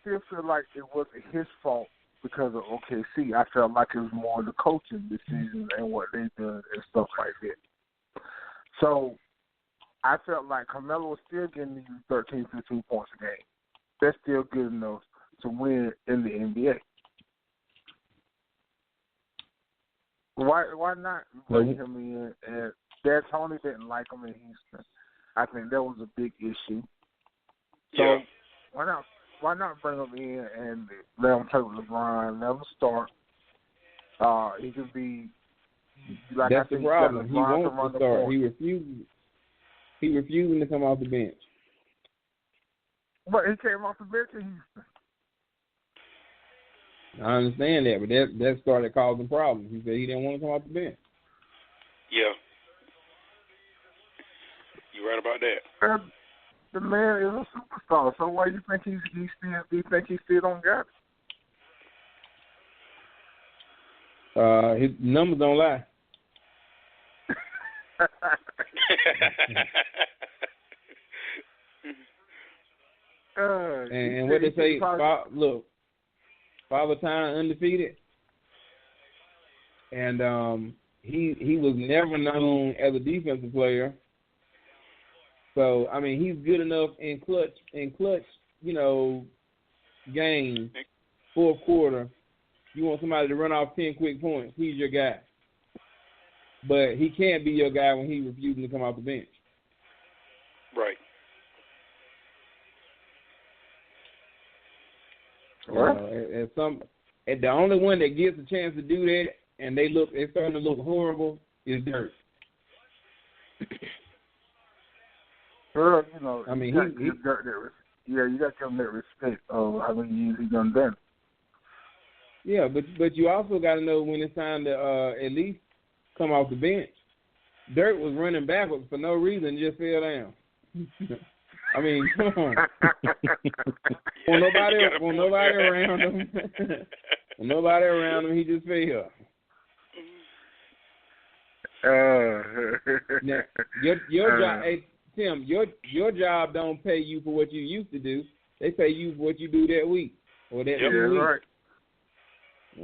still feel like it wasn't his fault because of OKC. I felt like it was more the coaching decisions and what they did and stuff like that. So I felt like Carmelo was still getting these 13, 15 points a game. That's still good enough to win in the NBA. Why not bring him in? And Dad Tony didn't like him in Houston. I think that was a big issue. So yeah. Why not bring him in and let him play with LeBron, let him start? He could be like that's I think the problem. He wants to start. He refusing to come off the bench. But he came off the bench in Houston. I understand that, but that started causing problems. He said he didn't want to come off the bench. Yeah. You're right about that. The man is a superstar, so why do you think he still don't got it? His numbers don't lie. And what they say, look, Father Time undefeated, and he was never known as a defensive player. So I mean, he's good enough in clutch, games. Fourth quarter, you want somebody to run off 10 quick points. He's your guy. But he can't be your guy when he's refusing to come off the bench. Right. The only one that gets a chance to do that, and they're starting to look horrible, is Dirk. Well, I mean, you got to give him that respect of how many years he's done that. Yeah, but you also got to know when it's time to at least come off the bench. Dirk was running backwards for no reason, just fell down. I mean, come on. When nobody around him, he just fell. Now, your job, hey, Tim, your job don't pay you for what you used to do. They pay you for what you do that week or that 2 weeks. Right.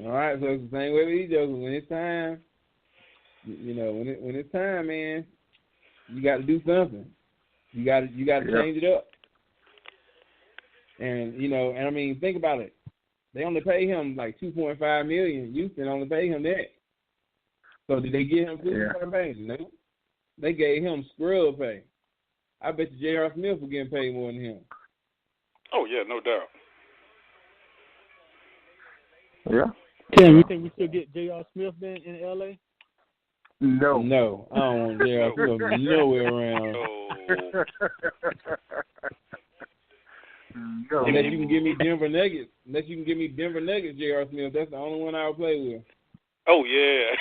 All right, so it's the same way with these jokers. When it's time, when it's time, man, you got to do something. You got to change it up. And I mean, think about it. They only pay him like $2.5 million. Houston only pay him that. So did they give him $2.5 million? No. They gave him scrub pay. I bet you J.R. Smith was getting paid more than him. Oh yeah, no doubt. Yeah. Tim, you think we should get J.R. Smith then in L.A.? No. No, I don't want J.R. Smith nowhere around. No. Unless you can give me Denver Nuggets, J.R. Smith, that's the only one I'll play with. Oh, yeah.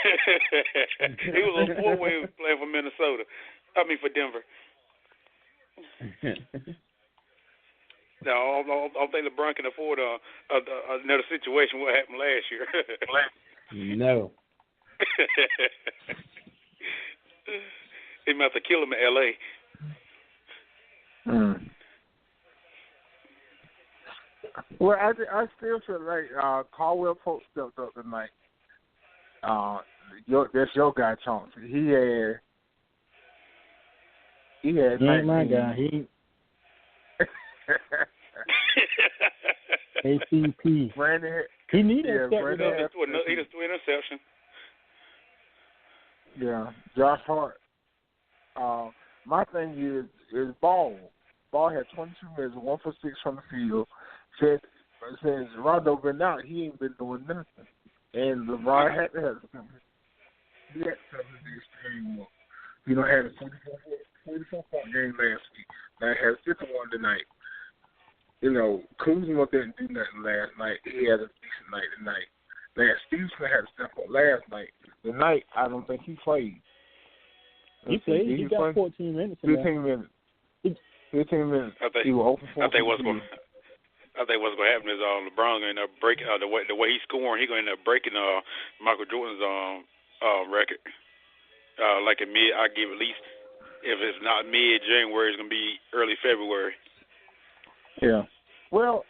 He was on four when he was playing for Minnesota. For Denver. No, I don't think LeBron can afford another situation what happened last year. No. They might have to kill him in L.A. Well, I still feel like Caldwell Pope stepped up tonight. That's your guy, Chauncey. He had. He ain't my guy. ACP. Brandon. He needed he just threw an interception. Yeah, Josh Hart. My thing is Ball. Ball had 22 minutes, 1 for 6 from the field. Says Rondo been out. He ain't been doing nothing. And LeBron had to have something. He had something to extreme up. Had a 44-point game last week. Now he has 51 tonight. Kuzma didn't do nothing last night. He had a decent night tonight. Stevenson had a step up last night. Tonight, I don't think he played. He played. He got 14 minutes. 15 minutes. 15 minutes. I think what's going to happen is LeBron going to end up breaking the way he's scoring. He's going to end up breaking Michael Jordan's record. Like in mid, I give at least if it's not mid January, it's going to be early February. Yeah. Well,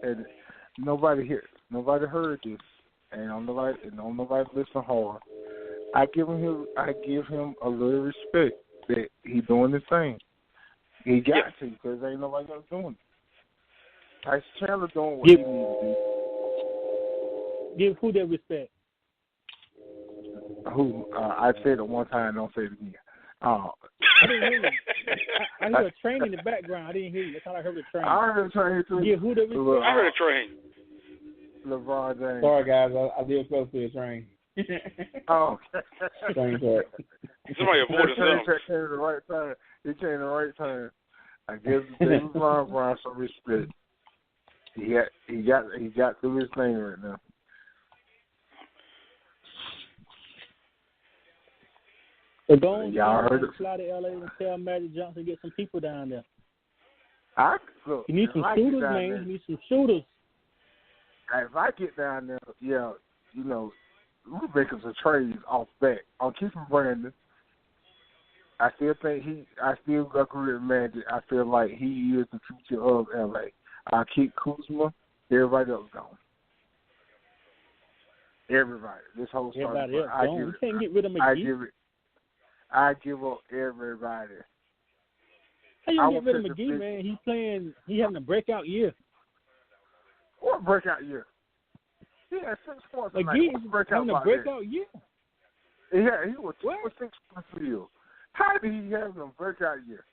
and nobody heard this, and nobody listen hard. I give him a little respect that he doing his thing. He got to, because ain't nobody else doing it. Tyson Chandler doing what he needs to do. Give who that respect? Who? I said it one time, don't say it again. I didn't hear you. I heard a train in the background. I didn't hear you. That's how I heard the train. I heard a train too. Yeah, who the respect? I heard a train. LeBron James. Sorry, guys. I live close to a train. Oh. Train track. Somebody avoided something. He came at the right time. He came at the right time. I guess LeBron some respect. He got through his thing right now. So go on, fly to LA and tell Magic Johnson to get some people down there. You need some shooters, man. You need some shooters. If I get down there, we're making some trades off back. I'm keeping Brandon. I still agree with Magic. I feel like he is the future of LA. I'll keep Kuzma. Everybody else gone. Everybody. This whole everybody else gone. You can't get rid of McGee. I give up everybody. How you get rid of McGee, man? He having a breakout year. What breakout year? He had 6 points. McGee is having a breakout year. Yeah, he was 2 or 6 on the field. How did he have a breakout year?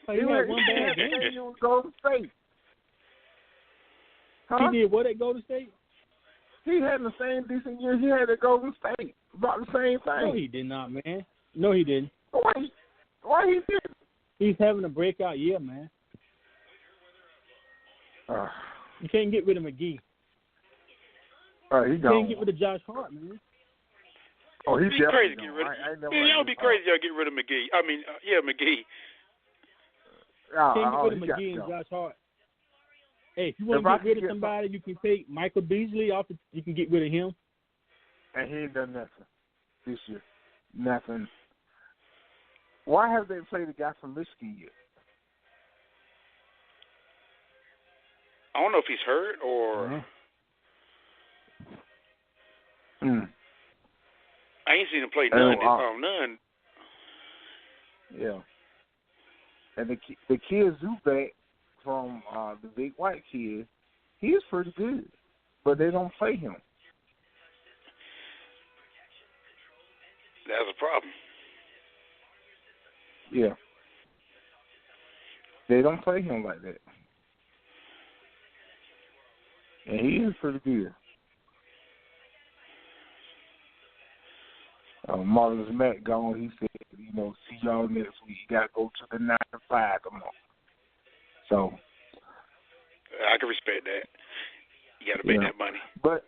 He had one bad game. He was Golden State. Huh? He did what at Golden State? He had the same decent year he had at Golden State. About the same thing. No, he did not, man. No, he didn't. Why he did? He's having a breakout year, man. You can't get rid of McGee. You can't get rid of Josh Hart, man. Oh, he's crazy to get rid of him. Y'all be crazy to get rid of McGee. McGee. Can't get rid of McGee and Josh Hart. Hey, if you want to get rid of somebody, you can take Michael Beasley off. You can get rid of him. And he ain't done nothing this year. Nothing. Why have they played the guy from Michigan yet? I don't know if he's hurt or. I ain't seen him play none. Yeah. And the kid Zubac from the Big White kid, he's pretty good, but they don't play him. That's a problem. Yeah. They don't play him like that. And he is pretty good. Marvelous Matt gone. He said, see y'all next week. You got to go to the 9 to 5 tomorrow. So. I can respect that. You got to make that money. But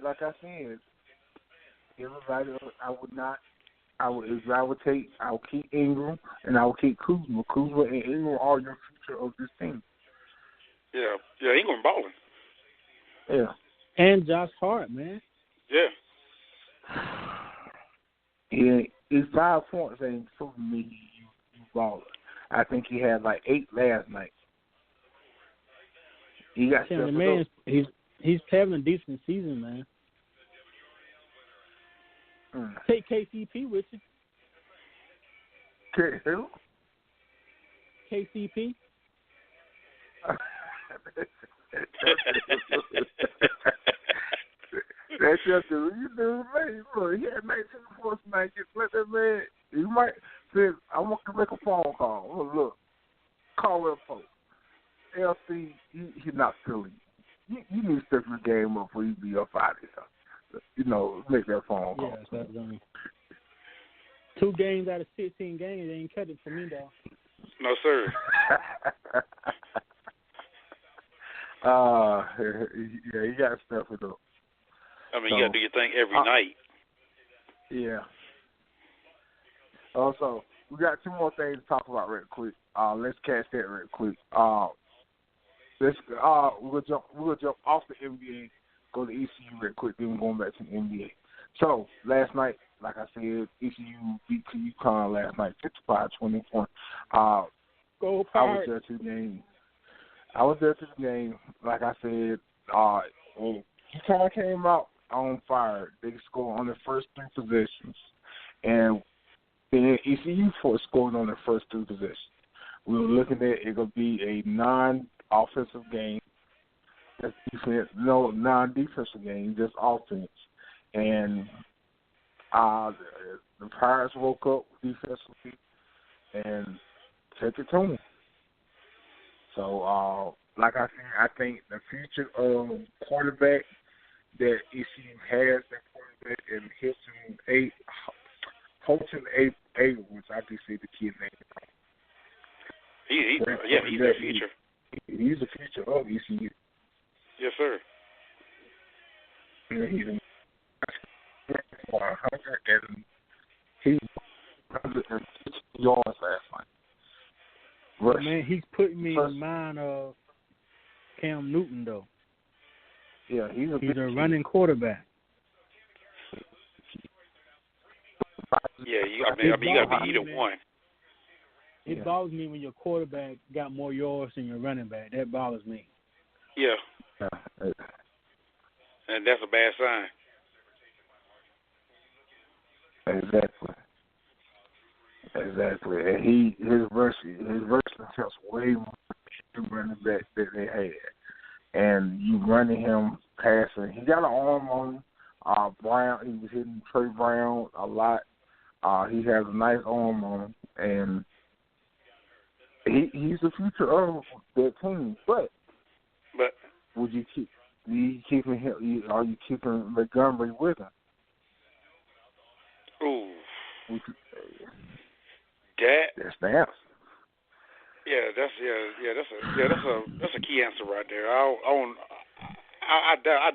like I said, everybody, I would keep Ingram and I would keep Kuzma. Kuzma and Ingram are your future of this team. Yeah, Ingram balling. Yeah. And Josh Hart, man. Yeah. Yeah, his 5 points ain't proving me you baller. I think he had like 8 last night. He got the man. He's having a decent season, man. Take KCP with you. Who? KCP. That's just what you do, man. Look, he had 19 points tonight. Just let that man. You might say, I want to make a phone call. Look, call that phone. LC, he's not silly. You need to step your game up before you be up out of here. Make that phone call. Yeah, that's 2 games out of 16 games, they ain't cut it for me, though. No, sir. Yeah, you got to step it up. You got to do your thing every night. Yeah. Also, we got 2 more things to talk about real quick. Let's catch that real quick. We'll jump off the NBA, go to ECU real quick, then we're going back to the NBA. So, last night, like I said, ECU beat UConn last night, 55-24. Go Pirates. I was there to the game. Like I said, UConn came out on fire. They scored on their first 3 possessions. And then ECU scored on their first 3 possessions. We were looking at it going to be a non-offensive game. That's defense. No, non-defensive game, just offense. And the Pirates woke up defensively and took it to them. So, like I said, I think the future of quarterback that ECU has, that quarterback, and Holton A, which I can say the kid's name. He's the future. He's the future of ECU. Yes, sir. Yeah, he's 100 and he 160 yards last night. Rush. Man, he's putting me in mind of Cam Newton, though. Yeah, he's a running quarterback. Yeah, you got to be either one. It bothers me when your quarterback got more yards than your running back. That bothers me. Yeah. And that's a bad sign. Exactly. And his rushing Houston Texans way more running back that they had. And you running him passing. He got an arm on Brown. He was hitting Trey Brown a lot. He has a nice arm on him. And he's the future of that team. But would you keep keeping him? Are you keeping Montgomery with him? Ooh. That's the answer. Yeah, that's a key answer right there. I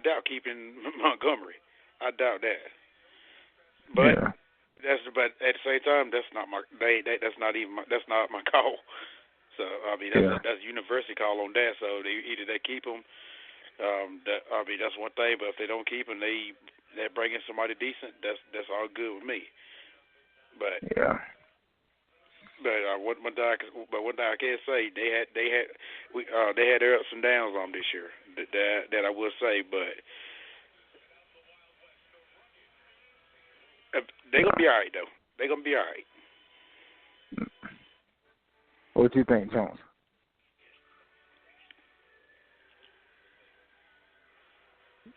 doubt keeping Montgomery. I doubt that. But but at the same time, that's not my that's not my call. So I mean that's a university call on that. So either they keep him. That's one thing. But if they don't keep him, they bring in somebody decent. That's all good with me. But one thing I can say, they had their ups and downs on this year. That I will say, but they're gonna be all right though. They're gonna be all right. What do you think, Jones?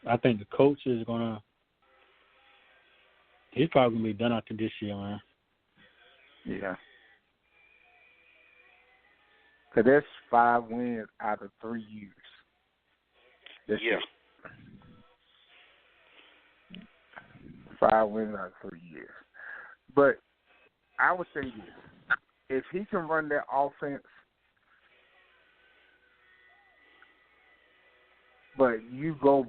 I think the coach is gonna. He's probably gonna be done after this year, man. Yeah. Because that's 5 wins out of 3 years. That's it. 5 wins out of 3 years. But I would say this. If he can run that offense, but you go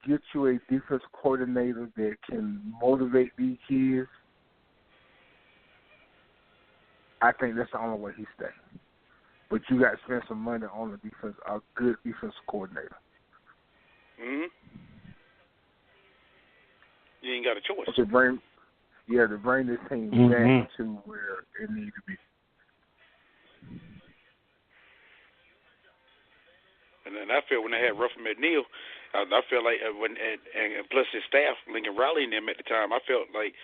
get you a defense coordinator that can motivate these kids, I think that's the only way he stays. But you got to spend some money on the defense, a good defense coordinator. Mm-hmm. You ain't got a choice. To bring this team back to where it needs to be. And then I feel when they had Ruffin McNeil, I felt like and plus his staff, Lincoln Riley and them at the time, I felt like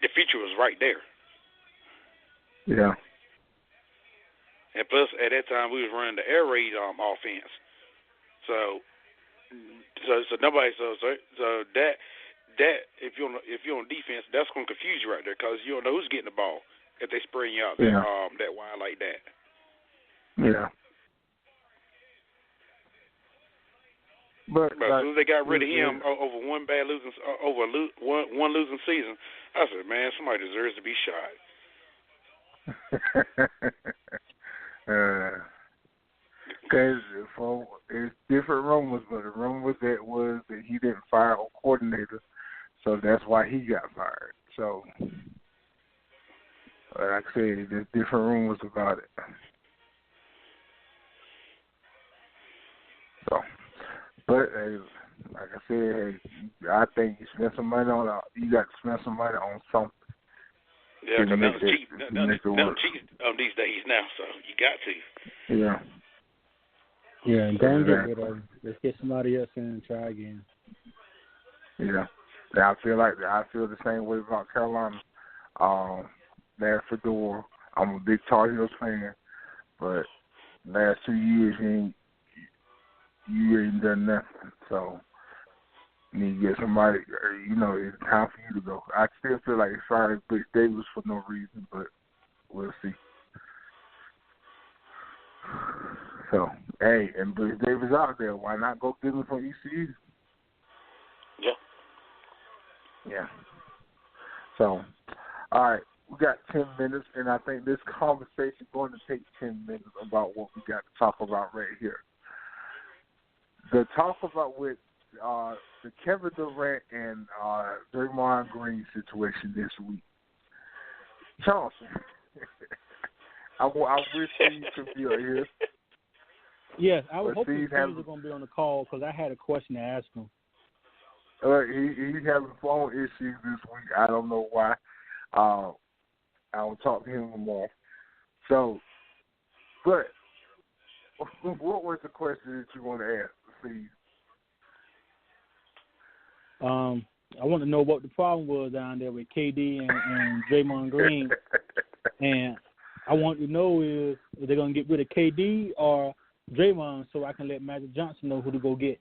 the future was right there. Yeah. And plus, at that time, we was running the air raid offense. So nobody. So that if you're on defense, that's going to confuse you right there because you don't know who's getting the ball if they spread you out that wide like that. Yeah. But as soon as they got rid of him over one losing season, I said, man, somebody deserves to be shot. Because it's different rumors, but the rumor was that he didn't fire a coordinator, so that's why he got fired. So, like I said, there's different rumors about it. So, but like I said, I think you spend some money on you got to spend some money on something. Yeah, because nothing's cheap. Nothing's cheap these days now, so you got to. Yeah. Yeah, and don't get rid of him. Let's get somebody else in and try again. Yeah. I feel the same way about Carolina. Larry Fedora, I'm a big Tar Heels fan, but last 2 years you ain't done nothing. So you need to get somebody. It's time for you to go. I still feel like it's fired Butch Davis for no reason, but we'll see. So, hey, and Butch Davis out there. Why not go get him from ECU? Yeah. Yeah. So, all right, we got 10 minutes, and I think this conversation is going to take 10 minutes about what we got to talk about right here. The talk about with the Kevin Durant and Draymond Green situation this week. Charles, I wish he could be here. Yes, I would hope he's going to be on the call because I had a question to ask him. He's having phone issues this week. I don't know why. I'll talk to him tomorrow. So, but what was the question that you want to ask, please? I want to know what the problem was down there with KD and Draymond Green, and I want to know is if they're gonna get rid of KD or Draymond, so I can let Magic Johnson know who to go get.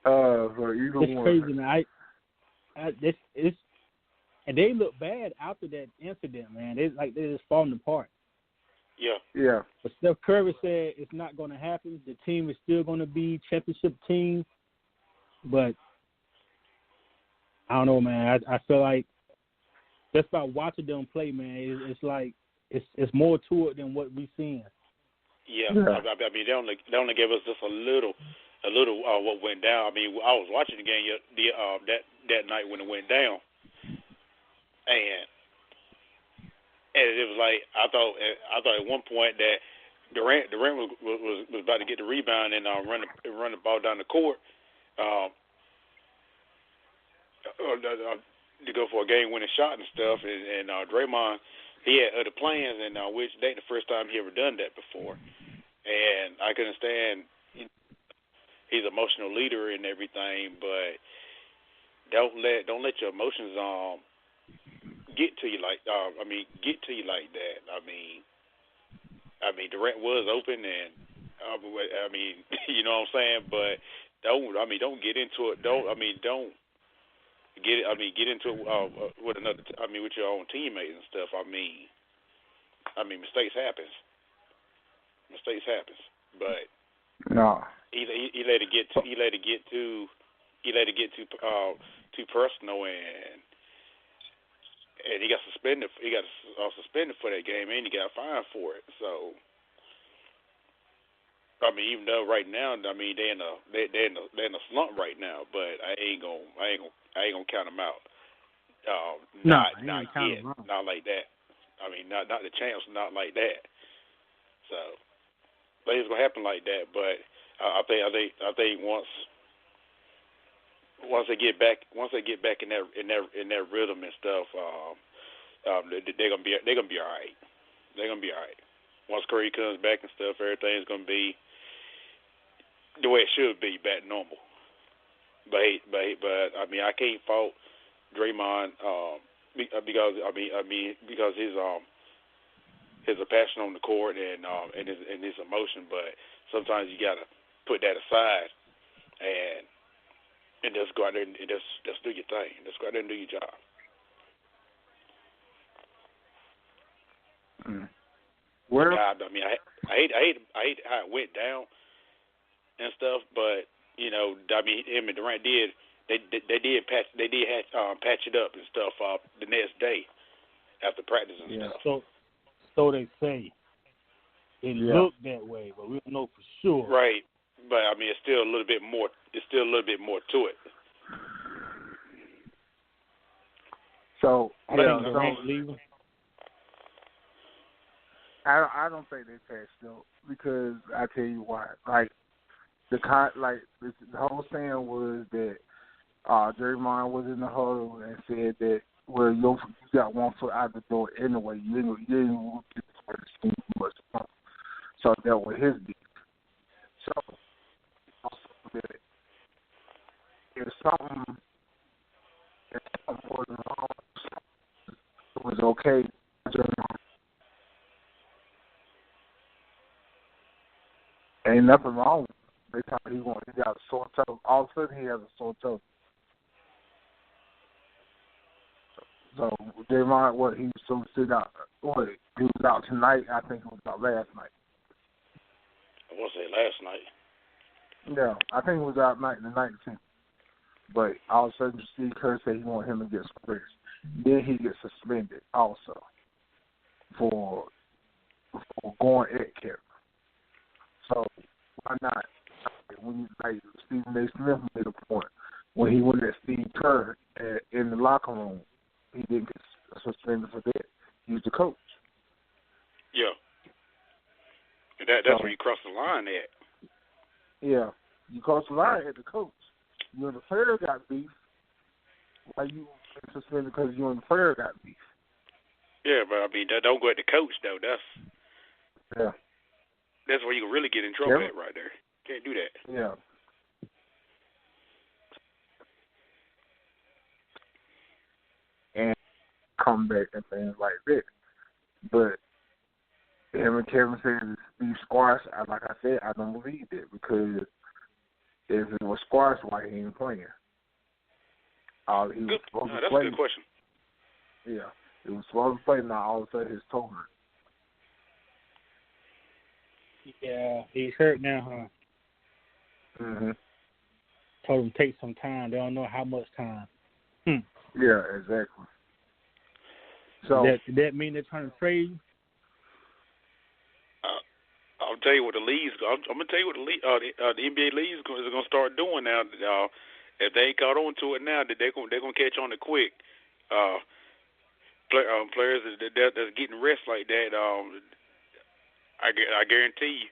For either it's one. Crazy, man. It's and they look bad after that incident, man. They're just falling apart. Yeah. But Steph Curry said it's not going to happen. The team is still going to be championship team. But I don't know, man. I feel like just by watching them play, man, it's like it's more to it than what we're seeing. Yeah. I mean, they only gave us just a little what went down. I mean, I was watching the game that night when it went down, and it was like I thought at one point that Durant was about to get the rebound and run the ball down the court to go for a game-winning shot and stuff. And Draymond, he had other plans, and which that ain't the first time he ever done that before. And I can understand he's an emotional leader and everything, but don't let your emotions get to you like that. I mean, Durant was open, and I mean, you know what I'm saying. But don't get into it. Don't get into it with another. With your own teammates and stuff. I mean, mistakes happens. But no, he let it get too personal, and he got suspended. He got suspended for that game, and he got fined for it. So, I mean, even though right now, I mean, they're in a slump right now, but I ain't gonna count them out. Not yet, not like that. I mean, not the champs, not like that. So, but it's gonna happen like that. But I think once they get back in their rhythm and stuff, they're gonna be all right. They're gonna be all right. Once Curry comes back and stuff, everything's gonna be the way it should be, back to normal. But I mean, I can't fault Draymond because his passion on the court and his emotion. But sometimes you gotta put that aside and just go out there and just do your thing. Just go out there and do your job. Where? God, I mean, I hate how it went down and stuff, but you know, I mean, him and Durant did patch it up and stuff the next day after practice and stuff. So they say. It looked that way, but we don't know for sure. Right, but I mean, it's still a little bit more. It's still a little bit more to it. So Durant leaving. I don't think they patched up because I tell you why. Like the whole saying was that Draymond was in the huddle and said that you got one foot out the door anyway. You didn't get the much. So that was his beef. So also that if something was wrong, it was okay. Ain't nothing wrong. They thought he got a sore toe. All of a sudden he has a sore toe. So Draymond, he was supposed to sit out. He was out tonight. I think he was out last night. I want to say last night. Yeah, I think he was out the 19th. But all of a sudden, Steve Kerr said he wanted him to get some rest. Then he gets suspended also for going at Kerr. So why not? When Stephen A. Smith made a point when he went at Steve Kerr in the locker room, he didn't get suspended for that. He was the coach. Yeah. That's where you cross the line at. Yeah. You cross the line at the coach. You and the player got beef. Why you suspended because you and the player got beef? Yeah, but I mean, don't go at the coach, though. Yeah. That's where you can really get in trouble at right there. Can't do that. Yeah. comeback and things like that. But him and Kevin said it's be squashed. Like I said, I don't believe it because if it was squashed, why he ain't playing? He was supposed to that's play. a good question. Yeah, he was supposed to play. Now all of a sudden his toe hurt. Yeah, he's hurt now, huh? Mhm. Told him take some time. They don't know how much time. Yeah, exactly. So that mean they're trying to trade you? I'll tell you what the leagues. I'm gonna tell you what the NBA leagues is gonna start doing now. If they ain't caught on to it now, that they're gonna catch on it quick. Players that's getting rest like that. I guarantee you,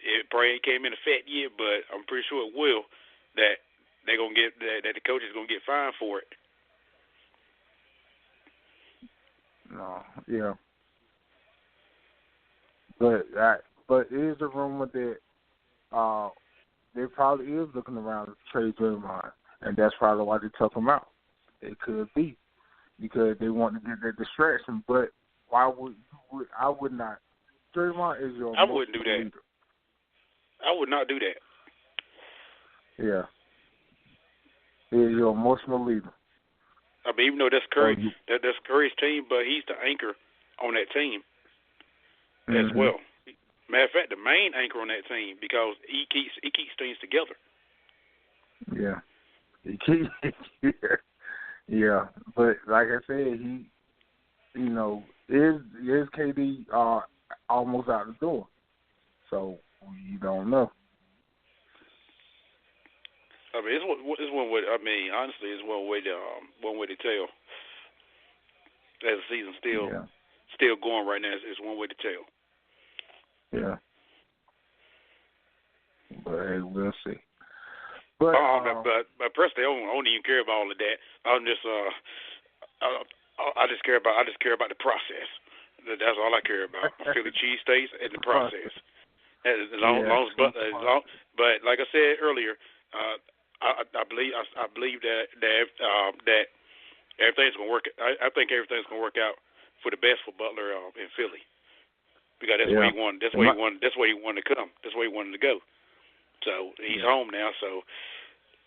it probably ain't came into effect yet, but I'm pretty sure it will. That they're gonna get that the coach is gonna get fined for it. no, yeah. But it is a rumor that they probably is looking around to trade Draymond, and that's probably why they took him out. It could be because they want to get that distraction. But why would I would not? Draymond is your. I wouldn't do that. leader. I would not do that. Yeah, he is your emotional leader. I mean, even though that's Curry, that's Curry's team, but he's the anchor on that team as well. Matter of fact, the main anchor on that team because he keeps things together. Yeah, he keeps. Yeah, but like I said, he, is KD almost out the door, so you don't know. I mean, it's one way. I mean, honestly, it's one way to tell. As the season's still going right now, it's one way to tell. Yeah. But hey, we'll see. But personally, I don't even care about all of that. I'm just I just care about the process. That's all I care about. Philly cheesesteaks and the process. But like I said earlier, I believe that everything's gonna work. I think everything's gonna work out for the best for Butler in Philly because that's where he wanted. That's where he wanted. That's where he wanted to come. That's where he wanted to go. So he's home now. So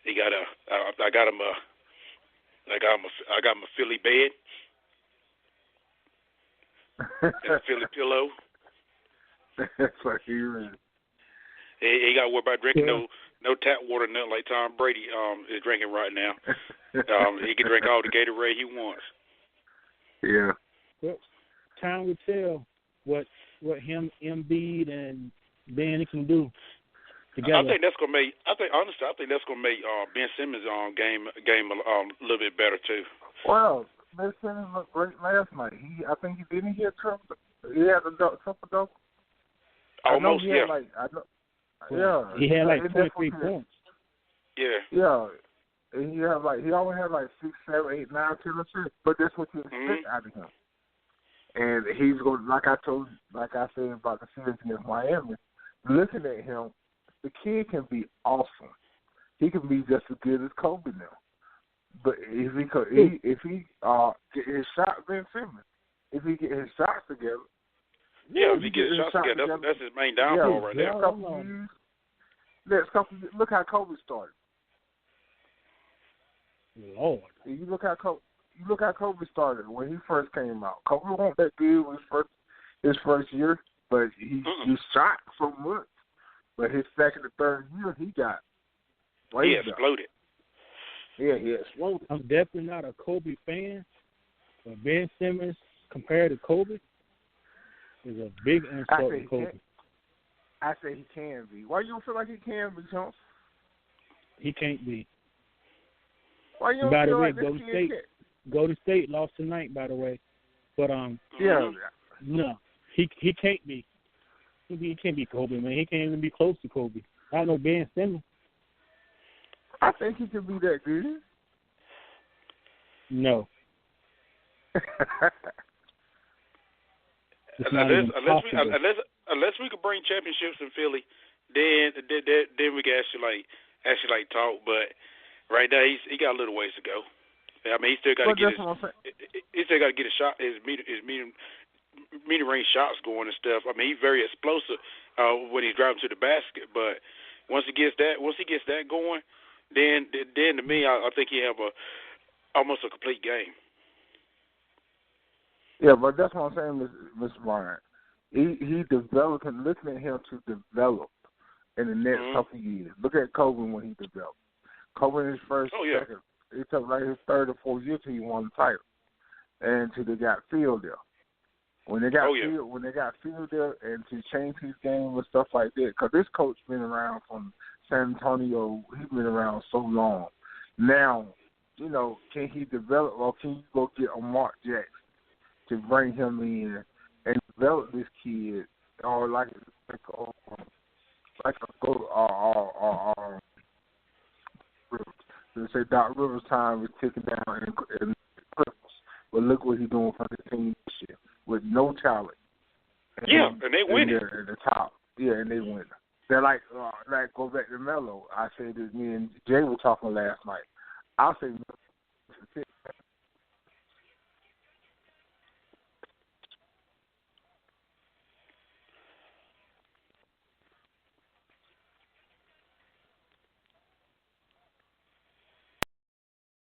he got I got him a Philly bed and a Philly pillow. That's what he is. He got to worry about drinking no tap water, nothing like Tom Brady is drinking right now. He can drink all the Gatorade he wants. Yeah. Well, time will tell what him, Embiid, and Ben can do together. I think that's gonna make. I think that's gonna make Ben Simmons' game a little bit better too. Well, Ben Simmons looked great last night. I think he didn't hit triple. He had a triple double. Almost, he had he had like 23 points. Yeah. Yeah. And he only had like 6, 7, 8, 9, 10 assists. But that's what you expect out of him. And he's going, like I said about the series against Miami. Looking at him, the kid can be awesome. He can be just as good as Kobe now. But if he get his shot, Ben Simmons, if he get his shots together. Yeah, if he gets his shots together, that's his main downfall right there. Look how Kobe started. Lord, you look how Kobe started when he first came out. Kobe wasn't that good his first year, but he shot so much. But his second and third year, he got he exploded. Yeah, he exploded. I'm definitely not a Kobe fan, but Ben Simmons compared to Kobe is a big insult to Kobe. I say he can be. Why you don't feel like he can be, Jones? He can't be. Why you don't feel like Golden State? Golden State lost tonight, by the way. But no, he can't be. He can't be Kobe, man. He can't even be close to Kobe. I know Ben Simmons. I think he can be that good. No. Unless we could bring championships in Philly, then we can actually talk. But right now he got a little ways to go. I mean, he still got to get he still got to get his medium range shots going and stuff. I mean, he's very explosive when he's driving to the basket. But once he gets that going, then to me, I think he have almost a complete game. Yeah, but that's what I'm saying, Mr. Bryant. He developed, and listen at him to develop in the next couple of years. Look at Kobe when he developed. Kobe in his first, second, it took like his third or fourth year till he won the title, and till they got Phil there. When they got Phil there, and to change his game and stuff like that, because this coach been around from San Antonio. He's been around so long. Now, you know, can he develop, or can you go get a Mark Jackson to bring him in and develop this kid, or like a Rivers. They say Doc Rivers' time is ticking down in Clippers, but look what he's doing for the team this year with no talent. And they win it at the top. Yeah, and they win. They're like go back to Melo. I said this. Me and Jay were talking last night. I say